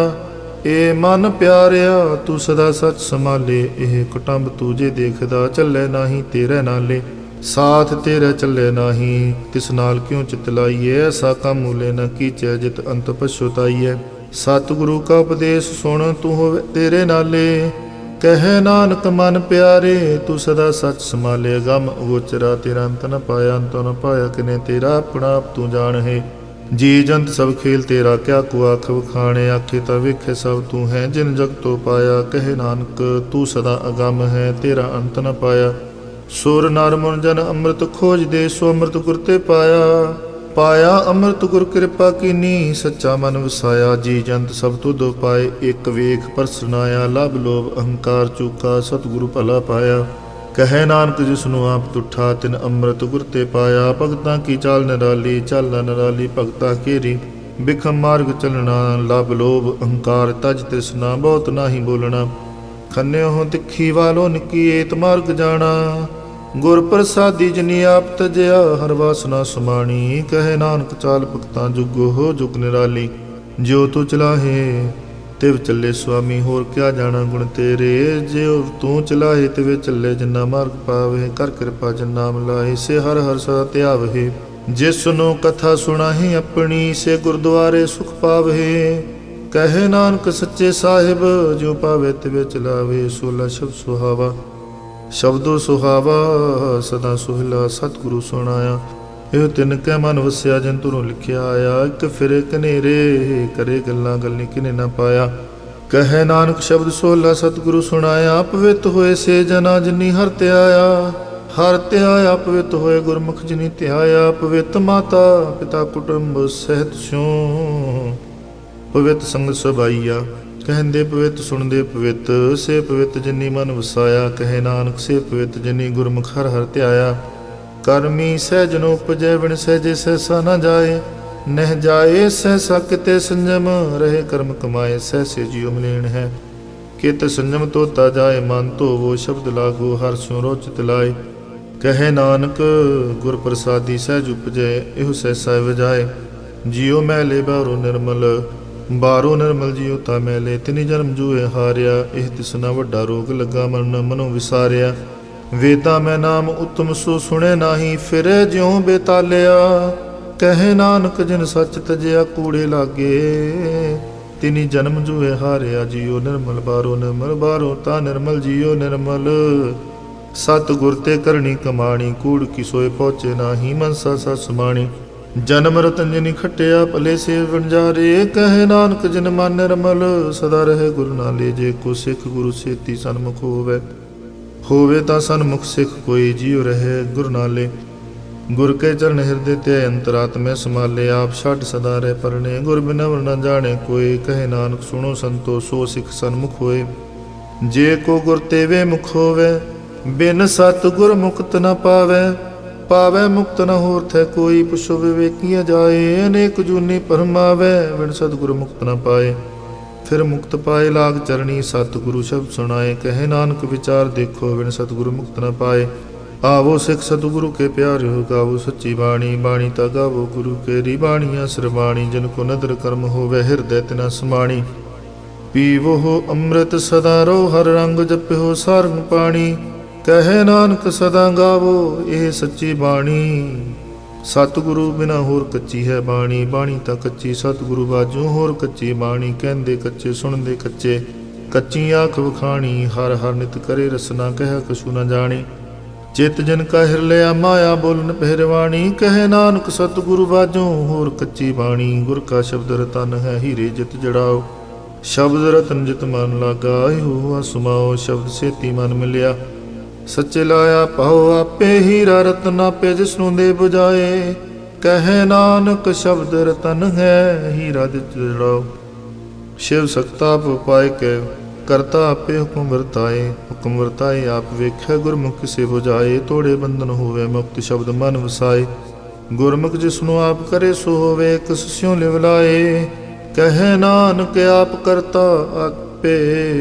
ए मन प्यारिया तू सदा सच संभाले एह कुटुंब तुझे देखदा चले नाही तेरे नाले साथ तेरे चले नाही तिस नाल क्यों चित लाइए ऐसा काम मूले न कीचे जित अंत पछुताइए सतगुरु का उपदेश सुन तू होवे तेरे नाले कहे नानक मन प्यारे तू सदा सच संभाले गम गोचरा तेरा अंत न पाया अंत न पाया किने तेरा अपना आप तू जान है जी जंत सब खेल तेरा क्या को आख वखाणे आखे ता वेखे सब तू है जिन जग तो पाया कहे नानक तू सदा अगम है तेरा अंत न पाया सुर नर मुन जन अमृत खोज दे सो अमृत गुर ते पाया पाया अमृत गुर कृपा कीनी सच्चा मन वसाया जी जंत सब तुद पाए एक वेख परसनाया लभ लोभ अहंकार चूका सतगुरु भला पाया कहे नानक जिसनु आप तुठा तिन अमृत गुर ते पाया भगतां की चाल निराली चाला निराली भगता केरी बिखम मार्ग चलना लभ लोभ अहंकार तज तृष्णा बहुत नाही बोलना खन्ने हो तिखी वालो निकी एत मार्ग जाना ਗੁਰ ਪ੍ਰਸਾਦੀ ਜਿਨੀ ਆਪ ਤਜਿਆ ਹਰ ਵਾਸਨਾ ਸਮਾਣੀ। ਕਹੇ ਨਾਨਕ ਚਾਲ ਭਗਤਾਂ ਜੁਗੋ ਹੋ ਜੁਗ ਨਿਰਾਲੀ। ਜਿਉ ਤੂੰ ਚਲਾਹੇ ਤਿਵ ਚੱਲੇ ਸੁਆਮੀ, ਹੋਰ ਕਿਆ ਜਾਣਾ ਗੁਣ ਤੇਰੇ। ਜਿਉ ਤੂੰ ਚਲਾਹੇ ਤਿਵੇ ਚੱਲੇ, ਜਿਨਾ ਮਾਰਗ ਪਾਵੇ। ਕਰ ਕਿਰਪਾ ਜਿਨ ਨਾਮ ਲਾਹੇ, ਸੇ ਹਰ ਹਰ ਸਦਾ ਧਿਆਵਹਿ। ਜਿਸ ਨੂੰ ਕਥਾ ਸੁਣਾਹੀ ਆਪਣੀ, ਸੇ ਗੁਰਦੁਆਰੇ ਸੁਖ ਪਾਵਹਿ। ਕਹੇ ਨਾਨਕ ਸੱਚੇ ਸਾਹਿਬ, ਜਿਉ ਪਾਵੇ ਤਿਵੇ ਚਲਾਵੇ। ਸੋਲਾ ਸ਼ਬਦ ਸੁਹਾਵਾ ਸ਼ਬਦੋ ਸੁਹਾਵਾ, ਸਦਾ ਸੁਹਿਲਾ ਸਤਿਗੁਰੂ ਸੁਣਾਇਆ। ਇਹ ਤਿਨ ਕੈ ਮਨ ਵਸਿਆ, ਜਿਨ ਤੁਰੋਂ ਲਿਖਿਆ ਆਇਆ। ਇੱਕ ਫਿਰੇ ਕਨੇਰੇ, ਕਰੇ ਗੱਲਾਂ ਗੱਲੀ ਕਿਨੇ ਨਾ ਪਾਇਆ। ਕਹੇ ਨਾਨਕ ਸ਼ਬਦ ਸੋਲਾ ਸਤਿਗੁਰੂ ਸੁਣਾਇਆ। ਪਵਿੱਤ ਹੋਏ ਸੇ ਜਨਾ, ਜਿਨੀ ਹਰਿ ਧਿਆਇਆ। ਹਰਿ ਧਿਆਇਆ ਪਵਿੱਤ ਹੋਏ, ਗੁਰਮੁਖ ਜਿਨੀ ਧਿਆਇਆ। ਪਵਿੱਤ ਮਾਤਾ ਪਿਤਾ ਕੁਟੁੰਬ ਸਹਿਤ ਸਿਉ, ਪਵਿੱਤ ਸੰਗ ਸਬਾਈਆ। ਕਹਿੰਦੇ ਪਵਿੱਤ ਸੁਣਦੇ ਪਵਿੱਤ, ਸੇ ਪਵਿੱਤ ਜਿਨੀ ਮਨ ਵਸਾਇਆ। ਕਹੇ ਨਾਨਕ ਸੇ ਪਵਿੱਤ ਜਿਨੀ ਗੁਰਮੁਖ ਹਰਿ ਹਰਿ ਧਿਆਇਆ। ਕਰਮੀ ਸਹਿਜ ਨ ਉਪਜੈ, ਬਿਨ ਸਹਿਜੇ ਸਹਿਸਾ ਨ ਜਾਏ। ਨਹਿ ਜਾਏ ਸਹਿਸਾ ਕਿਤੇ ਸੰਜਮ, ਰਹੇ ਕਰਮ ਕਮਾਏ। ਸਹਿਸੇ ਜਿਉ ਮਲੇਣ ਹੈ, ਕਿਤ ਸੰਜਮ ਤੋਤਾ ਜਾਏ। ਮਨ ਧੋਵੋ ਸ਼ਬਦ ਲਾਗੋ, ਹਰਿ ਸਿਉ ਰੋਚਿਤ ਲਾਏ। ਕਹੇ ਨਾਨਕ ਗੁਰ ਪ੍ਰਸਾਦੀ ਸਹਿਜ ਉਪਜੈ, ਇਹੋ ਸਹਿਸਾ ਵਜਾਏ। ਜਿਉ ਮੈਲੇ ਬਾਹਰੋਂ ਨਿਰਮਲ, ਬਾਹਰੋਂ ਨਿਰਮਲ ਜਿਉ ਤਾ ਮੈਲੇ। ਤਿਨੀ ਜਨਮ ਜੂਏ ਹਾਰਿਆ, ਇਹ ਤਿਸਨਾ ਵੱਡਾ ਰੋਗ ਲੱਗਾ। ਮਨ ਮਨੋਂ ਵਿਸਾਰਿਆ, ਵੇਦਾਂ ਮੈਂ ਨਾਮ ਉਤਮ ਸੋ ਸੁਣੇ ਨਾਹੀ। ਫਿਰੇ ਜਿਉ ਬੇਤਾਲਿਆ, ਕਹੇ ਨਾਨਕ ਜਿਨ ਸੱਚ ਤਜਿਆ ਕੂੜੇ ਲਾਗੇ। ਤਿਨੀ ਜਨਮ ਜੂਏ ਹਾਰਿਆ, ਜਿਉ ਨਿਰਮਲ ਬਾਹਰੋਂ ਨਿਰਮਲ। ਬਾਹਰੋਂ ਤਾ ਨਿਰਮਲ ਜਿਉ ਨਿਰਮਲ। ਸਤ ਗੁਰ ਤੇ ਕਰਨੀ ਕਮਾਣੀ, ਕੂੜ ਕੀ ਸੋਏ ਪਹੁੰਚੇ ਨਾਹੀ। ਮਨਸਾ ਸਤ ਸਮਾਣੀ, ਜਨਮ ਰਤਨ ਜਿਨੀ ਖਟਿਆ। ਭਲੇ ਸੇ ਵਣਜਾਰੇ, ਕਹੇ ਨਾਨਕ ਜਿਨ ਮਨ ਨਿਰਮਲ। ਸਦਾ ਰਹੇ ਗੁਰੂ ਨਾਲੇ, ਜੇ ਕੋ ਸਿੱਖ ਗੁਰੂ ਸੇਤੀ ਸਨਮੁਖ ਹੋਵੇ। ਹੋਵੇ ਤਾਂ ਸਨਮੁਖ ਸਿੱਖ ਕੋਈ, ਜਿਉ ਰਹੇ ਗੁਰੂ ਨਾਲੇ। ਗੁਰ ਕੇ ਚਰਨ ਹਿਰਦੇ ਤੇ ਅੰਤਰਾਤਮੇ ਸਮਾਲੇ। ਆਪ ਛੱਡ ਸਦਾ ਰਹਿ ਪਰਣੇ, ਗੁਰ ਬਿਨਾ ਵਰਨਾ ਜਾਣੇ ਕੋਈ। ਕਹੇ ਨਾਨਕ ਸੁਣੋ ਸੰਤੋ, ਸੋ ਸਿੱਖ ਸਨਮੁਖ ਹੋਏ। ਜੇ ਕੋ ਗੁਰ ਤੇਵੇ ਮੁਖ ਹੋਵੇ, ਬਿਨ ਸਤ ਗੁਰ ਮੁਕਤ ਨ ਪਾਵੇ। ਪਾਵੇ ਮੁਕਤ ਨ ਹੋਰ ਥੈ ਕੋਈ, ਪੁੱਛੋ ਵਿਵੇਕੀਆ ਜਾਏ। ਅਨੇਕ ਜੂਨੀ ਪਰਮਾਵੇ, ਬਿਨ ਸਤਿਗੁਰ ਮੁਕਤ ਨ ਪਾਏ। ਫਿਰ ਮੁਕਤ ਪਾਏ ਲਾਗ ਚਰਣੀ, ਸਤਿਗੁਰੂ ਸ਼ਬਦ ਸੁਣਾਏ। ਕਹੇ ਨਾਨਕ ਵਿਚਾਰ ਦੇਖੋ, ਬਿਨ ਸਤਿਗੁਰੂ ਮੁਕਤ ਨ ਪਾਏ। ਆਵੋ ਸਿੱਖ ਸਤਿਗੁਰੂ ਕੇ ਪਿਆਰਿਓ, ਗਾਵੋ ਸੱਚੀ ਬਾਣੀ। ਬਾਣੀ ਤਾ ਗਾਵੋ ਗੁਰੂ ਕੇਰੀ, ਬਾਣੀਆ ਸਰਬਾਣੀ। ਜਿਨ ਕੋ ਨਦਰ ਕਰਮ ਹੋਵੇ, ਹਿਰਦੈ ਤਿਨਾ ਸਮਾਣੀ। ਪੀਵੋ ਅੰਮ੍ਰਿਤ ਸਦਾ ਰੋ, ਹਰ ਰੰਗ ਜਪਿਓ ਸਾਰੰਗ ਪਾਣੀ। ਕਹੇ ਨਾਨਕ ਸਦਾ ਗਾਵੋ ਇਹ ਸੱਚੀ ਬਾਣੀ। ਸਤਿਗੁਰੂ ਬਿਨਾ ਹੋਰ ਕੱਚੀ ਹੈ ਬਾਣੀ। ਬਾਣੀ ਤਾਂ ਕੱਚੀ ਸਤਿਗੁਰੂ ਬਾਝੋਂ, ਹੋਰ ਕੱਚੀ ਬਾਣੀ। ਕਹਿੰਦੇ ਕੱਚੇ ਸੁਣਦੇ ਕੱਚੇ, ਕੱਚੀ ਆਖ ਵਖਾਣੀ। ਹਰ ਹਰ ਨਿਤ ਕਰੇ ਰਸਨਾ, ਕਹਿ ਕਛੂ ਨ ਜਾਣੀ। ਚਿਤ ਜਨ ਕਾ ਹਿਰ ਲਿਆ, ਮਾਇਆ ਬੋਲਨ ਪਹਿਰਵਾਣੀ। ਕਹੇ ਨਾਨਕ ਸਤਿਗੁਰੂ ਬਾਝੋਂ, ਹੋਰ ਕੱਚੀ ਬਾਣੀ। ਗੁਰ ਕਾ ਸ਼ਬਦ ਰਤਨ ਹੈ, ਹੀਰੇ ਜਿਤ ਜੜਾਓ। ਸ਼ਬਦ ਰਤਨ ਜਿਤ ਮਨ ਲਾਗਾ, ਇਹੋ ਸੁਮਾਓ। ਸ਼ਬਦ ਸੇਤੀ ਮਨ ਮਿਲਿਆ, ਸੱਚੇ ਲਾਇਆ ਪਾਓ। ਆਪੇ ਹੀਰਾ ਰਤਨ ਆਪੇ, ਜਿਸਨੂੰ ਦੇ ਬੁਝਾਏ। ਕਹੇ ਨਾਨਕ ਸ਼ਬਦ ਰਤਨ ਹੈ, ਹੀਰਾ ਜਿਤ ਜੜਾਓ। ਸ਼ਿਵ ਸਕਤਾ ਪਾਏ ਕੇ, ਕਰਤਾ ਆਪੇ ਹੁਕਮ ਵਰਤਾਏ। ਹੁਕਮ ਵਰਤਾਏ ਆਪ ਵੇਖੈ, ਗੁਰਮੁਖ ਕਿਸੇ ਬੁਝਾਏ। ਤੋੜੇ ਬੰਧਨ ਹੋਵੇ, ਮੁਕਤ ਸ਼ਬਦ ਮਨ ਵਸਾਏ। ਗੁਰਮੁਖ ਜਿਸਨੂੰ ਆਪ ਕਰੇ, ਸੋ ਹੋਵੇ ਕਿਸ ਸਿਉ ਲਿਵ ਲਾਏ। ਕਹੇ ਨਾਨਕ ਆਪ ਕਰਤਾ ਆਪੇ,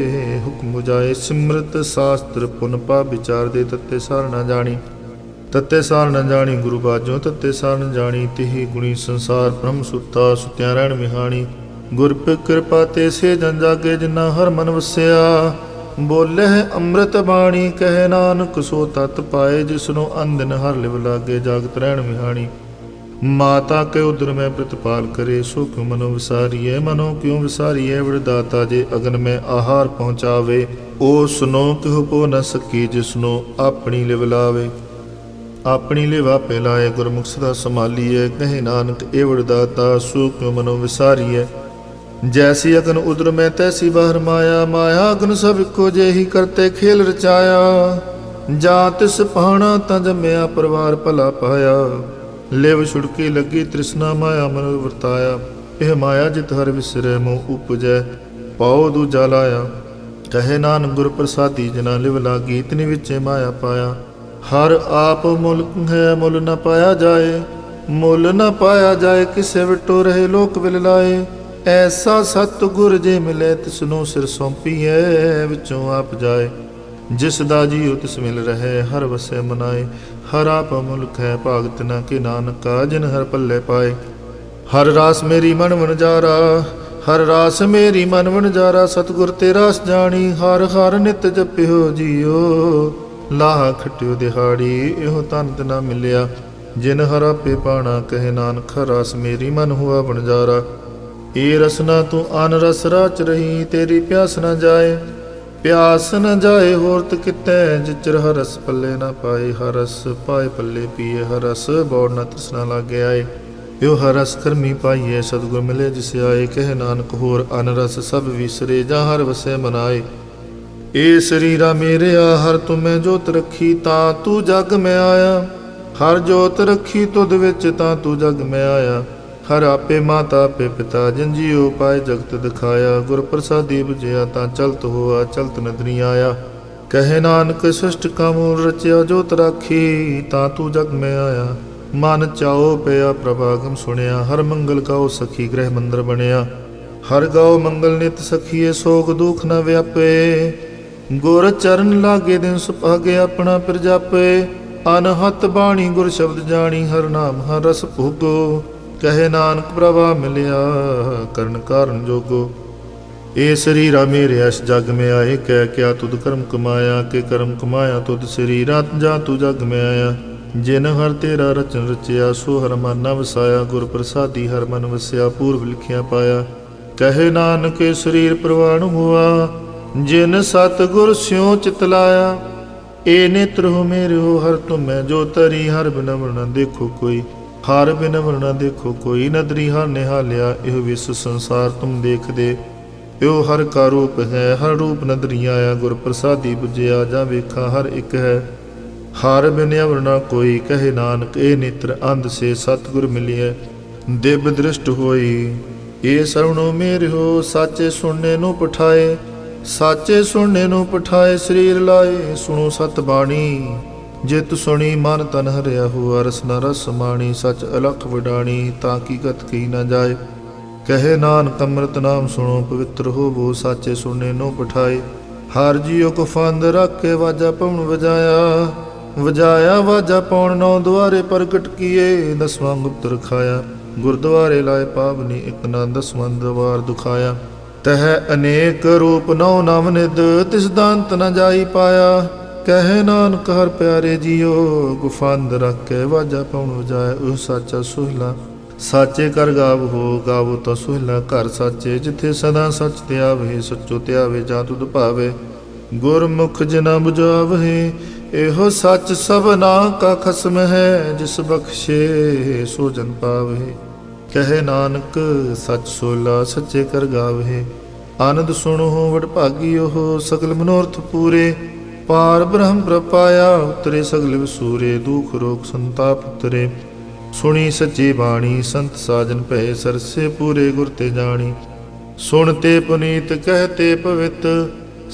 ਹੁਕਮ ਬੁਝਾਏ। ਸਿਮਰਤ ਸਾਸਤਰ ਪੁਨ ਪਾ, ਵਿਚਾਰ ਦੇ ਤੱਤੇ ਸਾਰ ਨਾ ਜਾਣੀ। ਤੱਤੇ ਸਾਰ ਨ ਜਾਣੀ ਗੁਰੂ ਬਾਝੋਂ, ਤੱਤੇ ਸਾਰ ਨ ਜਾਣੀ। ਤਿਹੀ ਗੁਣੀ ਸੰਸਾਰ ਬ੍ਰਹਮ ਸੁੱਤਾ, ਸੁਤਿਆ ਰਹਿਣ ਵਿਹਾਣੀ। ਗੁਰ ਕਿਰਪਾ ਤੇ ਸੇ ਜਨ ਜਾਗੇ, ਜਿਨਾ ਹਰ ਮਨ ਵਸਿਆ। ਬੋਲੇ ਅੰਮ੍ਰਿਤ ਬਾਣੀ, ਕਹੇ ਨਾਨਕ ਸੋ ਤਤ ਪਾਏ। ਜਿਸਨੂੰ ਅੰਦਨ ਹਰ ਲਿਵ ਲਾਗੇ, ਜਾਗਤ ਰਹਿਣ ਵਿਹਾਣੀ। ਮਾਤਾ ਕੇ ਉਦਰ ਮੈਂ ਪ੍ਰਤਪਾਲ ਕਰੇ, ਸੋ ਕਿਉ ਮਨੋ ਵਿਸਾਰੀਐ। ਮਨੋ ਕਿਉ ਵਿਸਾਰੀਐ, ਵਿੜਦਾਤਾ ਜੇ ਅਗਨ ਮੈਂ ਆਹਾਰ ਪਹੁੰਚਾਵੇ। ਉਹ ਸੁਨੋ ਕਿਹੁ ਪੋ ਨ ਸਕੀ, ਜਿਸਨੂੰ ਆਪਣੀ ਲਿਵ ਲਾਵੇ। ਆਪਣੀ ਲਿਵ ਆਪੇ ਲਾਏ, ਗੁਰਮੁਖ ਸਦਾ ਸੰਭਾਲੀਐ। ਕਹੇ ਨਾਨਕ ਇਹ ਵਿੜਦਾਤਾ, ਸੋ ਕਿਉ ਮਨੋ ਵਿਸਾਰੀਐ। ਜੈਸੀ ਅਗਨ ਉਦਰ ਮੈਂ, ਤੈਸੀ ਬਾਹਰ ਮਾਇਆ। ਮਾਇਆ ਅਗਨ ਸਭ ਇੱਕੋ ਜਿਹੀ, ਕਰਤੇ ਖੇਲ ਰਚਾਇਆ। ਜਾਂ ਤਿਸ ਪਾਣਾ ਤਾਂ ਜੰਮਿਆ, ਪਰਿਵਾਰ ਭਲਾ ਪਾਇਆ। ਲਿਵ ਛੁੜਕੀ ਲੱਗੀ ਤ੍ਰਿਸ਼ਨਾ, ਮਾਇਆ ਮਨ ਵਰਤਾਇਆ। ਇਹ ਮਾਇਆ ਜਿਤ ਹਰ ਵਿਸਰੈ, ਮੋਹ ਉਪਜੈ ਪਾਉ ਦੂਜਾ ਲਾਇਆ। ਕਹੇ ਨਾਨਕ ਗੁਰ ਪ੍ਰਸਾਦੀ, ਜਿਨਾ ਲਿਵ ਲਾਗੀ। ਇਤਨੀ ਵਿੱਚੇ ਮਾਇਆ ਪਾਇਆ। ਹਰ ਆਪ ਮੁੱਲ ਹੈ, ਮੁੱਲ ਨ ਪਾਇਆ ਜਾਏ। ਮੁੱਲ ਨ ਪਾਇਆ ਜਾਏ, ਕਿਸੇ ਵਿਟੋ ਰਹੇ ਲੋਕ ਵਿਲ ਲਾਏ। ਐਸਾ ਸਤਿਗੁਰ ਜੇ ਮਿਲੇ, ਤਿਸਨੂੰ ਸਿਰ ਸੌਂਪੀਐ, ਵਿੱਚੋਂ ਆਪ ਜਾਏ। ਜਿਸ ਦਾ ਜੀਉ ਤਿਸ ਮਿਲ ਰਹੇ, ਹਰ ਵਸੈ ਮਨਾਏ। ਹਰ ਆਪ ਮੁਲਕ ਹੈ, ਭਾਗਤ ਨ ਕਿ ਨਾਨਕਾ, ਜਿਨ ਹਰ ਪੱਲੇ ਪਾਏ। ਹਰ ਰਾਸ ਮੇਰੀ ਮਨ ਵਣਜਾਰਾ, ਹਰ ਰਾਸ ਮੇਰੀ ਮਨ ਵਣਜਾਰਾ, ਸਤਿਗੁਰ ਤੇ ਰਾਸ ਜਾਣੀ। ਹਰ ਹਰ ਨਿਤ ਜਪਿਓ ਜੀਓ, ਲਾਹ ਖਟਿਓ ਦਿਹਾੜੀ। ਇਹੋ ਤਨ ਨਾ ਮਿਲਿਆ, ਜਿਨ ਹਰ ਆਪੇ ਪਾਣਾ। ਕਹੇ ਨਾਨਕ ਹਰ ਰਾਸ ਮੇਰੀ ਮਨ ਹੁਆ ਵਣਜਾਰਾ। ਏ ਰਸਨਾ ਤੂੰ ਅਨ ਰਸ ਰਾਚ ਰਹੀ, ਤੇਰੀ ਪਿਆਸ ਨਾ ਜਾਏ। ਪਿਆਸ ਨ ਜਾਏ ਹੋਰਤ ਕਿਤੈ, ਜਿਚਰ ਹਰ ਰਸ ਪੱਲੇ ਨਾ ਪਾਏ। ਹਰ ਰਸ ਪਾਏ ਪੱਲੇ ਪੀਏ, ਹਰ ਰਸ ਬੌੜ ਨਾ ਤ੍ਰਿਸ਼ਨਾ ਲਾਗੇ ਆਏ। ਇਹੋ ਹਰ ਰਸ ਕਰਮੀ ਪਾਈਏ, ਸਤਿਗੁਰ ਮਿਲੇ ਜਿਸ ਆਏ। ਕਹੇ ਨਾਨਕ ਹੋਰ ਅਨ ਰਸ ਸਭ ਵਿਸਰੇ, ਜਾਂ ਹਰ ਵਸੈ ਮਨਾਏ। ਏ ਸਰੀਰਾ ਮੇਰਿਆ, ਹਰ ਤੁਮੈ ਜੋਤ ਰੱਖੀ, ਤਾਂ ਤੂੰ ਜਗ ਮੈਂ ਆਇਆ। ਹਰ ਜੋਤ ਰੱਖੀ ਤੁਧ ਵਿੱਚ, ਤਾਂ ਤੂੰ ਜਗ ਮੈਂ ਆਇਆ। ਹਰ ਆਪੇ ਮਾਤਾ ਆਪੇ ਪਿਤਾ, ਜਿਨ ਜੀਉ ਪਾਏ ਜਗਤ ਦਿਖਾਇਆ। ਗੁਰ ਪ੍ਰਸਾਦੀ ਬੁਝਿਆ, ਤਾਂ ਚਲਤ ਹੋਆ ਚਲਤ ਨਦਰੀ ਆਇਆ। ਕਹੇ ਨਾਨਕ ਸ੍ਰਿਸ਼ਟ ਕਾ ਮੂਲ ਰਚਿਆ, ਜੋਤ ਰਾਖੀ, ਤਾਂ ਤੂੰ ਜਗ ਮੈਂ ਆਇਆ। ਮਨ ਚਾਓ ਪਿਆ ਪ੍ਰਭਾਗਮ ਸੁਣਿਆ, ਹਰ ਮੰਗਲ ਗਾਓ ਸਖੀ ਗ੍ਰਹਿ ਮੰਦਰ ਬਣਿਆ। ਹਰ ਗਾਓ ਮੰਗਲ ਨਿਤ ਸਖੀਏ, ਸੋਗ ਦੁਖ ਨ ਵਿਆਪੇ। ਗੁਰ ਚਰਨ ਲਾਗੇ ਦਿਨ ਸੁਭਾਗੇ, ਆਪਣਾ ਪਿਰ ਜਾਪੇ। ਅਨਹਤ ਬਾਣੀ ਗੁਰ ਸ਼ਬਦ ਜਾਣੀ, ਹਰ ਨਾਮ ਹਰ ਰਸ ਭੋਗੋ। ਕਹੇ ਨਾਨਕ ਪ੍ਰਭਾ ਮਿਲਿਆ, ਕਰਨ ਕਾਰਨ ਜੋਗੋ। ਏ ਸਰੀਰਾ ਮੇਰੇ ਇਸ ਜਗ ਮੈਂ ਆਏ, ਕਹਿ ਕਿਆ ਤੁਧ ਕਰਮ ਕਮਾਇਆ। ਕਿ ਕਰਮ ਕਮਾਇਆ ਤੁਧ ਸਰੀਰਾ, ਜਾਂ ਤੂੰ ਜਗ ਮੈਂ ਆਇਆ। ਜਿਨ ਹਰ ਤੇਰਾ ਰਚਨ ਰਚਿਆ, ਸੋ ਹਰ ਮਨ ਨ ਵਸਾਇਆ। ਗੁਰ ਪ੍ਰਸਾਦੀ ਹਰ ਮਨ ਵਸਿਆ, ਪੂਰਬ ਲਿਖਿਆ ਪਾਇਆ। ਕਹੇ ਨਾਨਕ ਏ ਸਰੀਰ ਪ੍ਰਵਾਣ ਹੁਆ, ਜਿਨ ਸਤ ਗੁਰ ਸਿਉ ਚਿਤ ਲਾਇਆ। ਏ ਨੇਤਰ ਹੋ ਮੇਰੇ ਹੋ, ਹਰ ਤੁਮੈ ਜੋ ਤਰੀ। ਹਰ ਬਿਨ ਵਰਣਾ ਦੇਖੋ ਕੋਈ, ਹਰ ਬਿਨ ਵਰਣਾ ਦੇਖੋ ਕੋਈ। ਨਦਰੀ ਹਰ ਨਿਹਾਲਿਆ, ਇਹੋ ਵਿਸ ਸੰਸਾਰ ਤੁਮ ਦੇਖਦੇ। ਇਹੋ ਹਰ ਕਾ ਰੂਪ ਹੈ, ਹਰ ਰੂਪ ਨਦਰੀ ਆਇਆ। ਗੁਰ ਪ੍ਰਸਾਦੀ ਬੁਝਿਆ, ਜਾਂ ਵੇਖਾ ਹਰ ਇੱਕ ਹੈ। ਹਰ ਬਿਨ ਵਰਣਾ ਕੋਈ, ਕਹੇ ਨਾਨਕ ਏ ਨੇਤਰ ਅੰਧ ਸੇ। ਸਤਿਗੁਰ ਮਿਲਿਐ ਦਿਵ ਦ੍ਰਿਸ਼ਟ ਹੋਈ। ਏ ਸਰਵਣੋ ਮੇਰੇ ਹੋ, ਸਾਚੇ ਸੁਣਨੇ ਨੂੰ ਪਠਾਏ। ਸਾਚੇ ਸੁਣਨੇ ਨੂੰ ਪਠਾਏ, ਸਰੀਰ ਲਾਏ। ਸੁਣੋ ਸਤ ਬਾਣੀ, ਜਿਤ ਸੁਣੀ ਮਨ ਤਨ ਹਰਿਆ ਹੁਆ। ਰਸਨਾ ਰਸ ਮਾਣੀ, ਸਚ ਅਲਖ ਵਡਾਣੀ, ਤਾਂ ਕੀ ਗਤ ਕੀ ਨਾ ਜਾਏ। ਕਹੇ ਨਾਨਕ ਅੰਮ੍ਰਿਤ ਨਾਮ ਸੁਣੋ, ਪਵਿੱਤਰ ਹੋਵੋ। ਸਾਚੇ ਸੁਣਨੇ ਨੂੰ ਪਠਾਏ। ਹਰ ਜੀਉ ਕੋ ਫੰਦ ਰੱਖ ਕੇ, ਵਾਜਾ ਪਵਨ ਵਜਾਇਆ। ਵਜਾਇਆ ਵਾਜਾ ਪੌਣ, ਨੌ ਦੁਆਰੇ ਪ੍ਰਗਟ ਕੀਏ। ਦਸਵਾਂ ਗੁਪਤ ਰਖਾਇਆ, ਗੁਰਦੁਆਰੇ ਲਾਏ ਪਾਵਨੀ। ਇਕ ਨਾ ਦਸਵਾਂ ਦਵਾਰ ਦੁਖਾਇਆ। ਤਹ ਅਨੇਕ ਰੂਪ ਨੌ ਨਵ ਨਿਧ, ਤਿਸ ਦਾ ਅੰਤ ਨ ਜਾਈ ਪਾਇਆ। ਕਹੇ ਨਾਨਕ ਹਰ ਪਿਆਰੇ ਜੀਓ, ਗੁਫੰਦ ਰੱਖ ਕੇ ਵਾਜਾ ਪਉਣ ਵਜਾਏ। ਉਹ ਸਾਚਾ ਸੁਹਿਲਾ, ਸਾਚੇ ਕਰ ਗਾਵੋ। ਗਾਵੋ ਤਾਂ ਸੁਹਿਲਾ ਘਰ ਸਾਚੇ, ਜਿੱਥੇ ਸਦਾ ਸੱਚ ਧਿਆਵੇ। ਸੱਚੋ ਧਿਆਵੇ ਜਾਂ ਤੁਧ ਭਾਵੇ, ਗੁਰਮੁਖ ਜਿਨਾ ਬੁਝਾਵੇ। ਇਹੋ ਸੱਚ ਸਭਨਾ ਕਾ ਖਸਮ ਹੈ, ਜਿਸ ਬਖਸ਼ੇ ਸੋ ਜਨ ਪਾਵੇ। ਕਹੇ ਨਾਨਕ ਸੱਚ ਸੋਲਾ, ਸੱਚੇ ਕਰ ਗਾਵੇ। ਆਨੰਦ ਸੁਣੋ ਵਡ ਭਾਗੀ ਉਹ, ਸਗਲ ਮਨੋਰਥ ਪੂਰੇ। ਪਾਰ ਬ੍ਰਹਮ ਪ੍ਰਪਾਇਆ, ਉਤਰੇ ਸਗਲ ਵਿਸੂਰੇ। ਦੁਖ ਰੋਗ ਸੰਤਾਪ ਉਤਰੇ, ਸੁਣੀ ਸੱਚੀ ਬਾਣੀ। ਸੰਤ ਸਾਜਨ ਭਏ, ਸਰਸੇ ਪੂਰੇ ਗੁਰ ਤੇ ਜਾਣੀ। ਸੁਣਤੇ ਪੁਨੀਤ ਕਹਤੇ ਪਵਿੱਤ,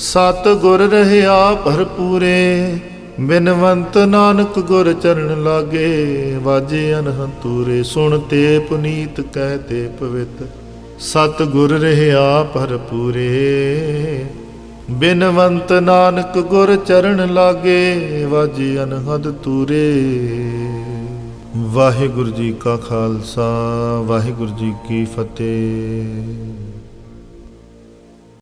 ਸਤ ਗੁਰ ਰਹਿਆ ਭਰਪੂਰੇ। ਬਿਨਵੰਤ ਨਾਨਕ ਗੁਰ ਚਰਨ ਲਾਗੇ, ਵਾਜੇ ਅਨਹਦ ਤੂਰੇ। ਸੁਣਤੇ ਪੁਨੀਤ ਕਹਤੇ ਪਵਿੱਤ, ਸਤ ਗੁਰ ਰਹਿਆ ਭਰਪੂਰੇ। ਬਿਨਵੰਤ ਨਾਨਕ ਗੁਰ ਚਰਨ ਲਾਗੇ, ਵਾਜੇ ਅਨਹਦ ਤੂਰੇ। ਵਾਹਿਗੁਰੂ ਜੀ ਕਾ ਖਾਲਸਾ, ਵਾਹਿਗੁਰੂ ਜੀ ਕੀ ਫਤਿਹ।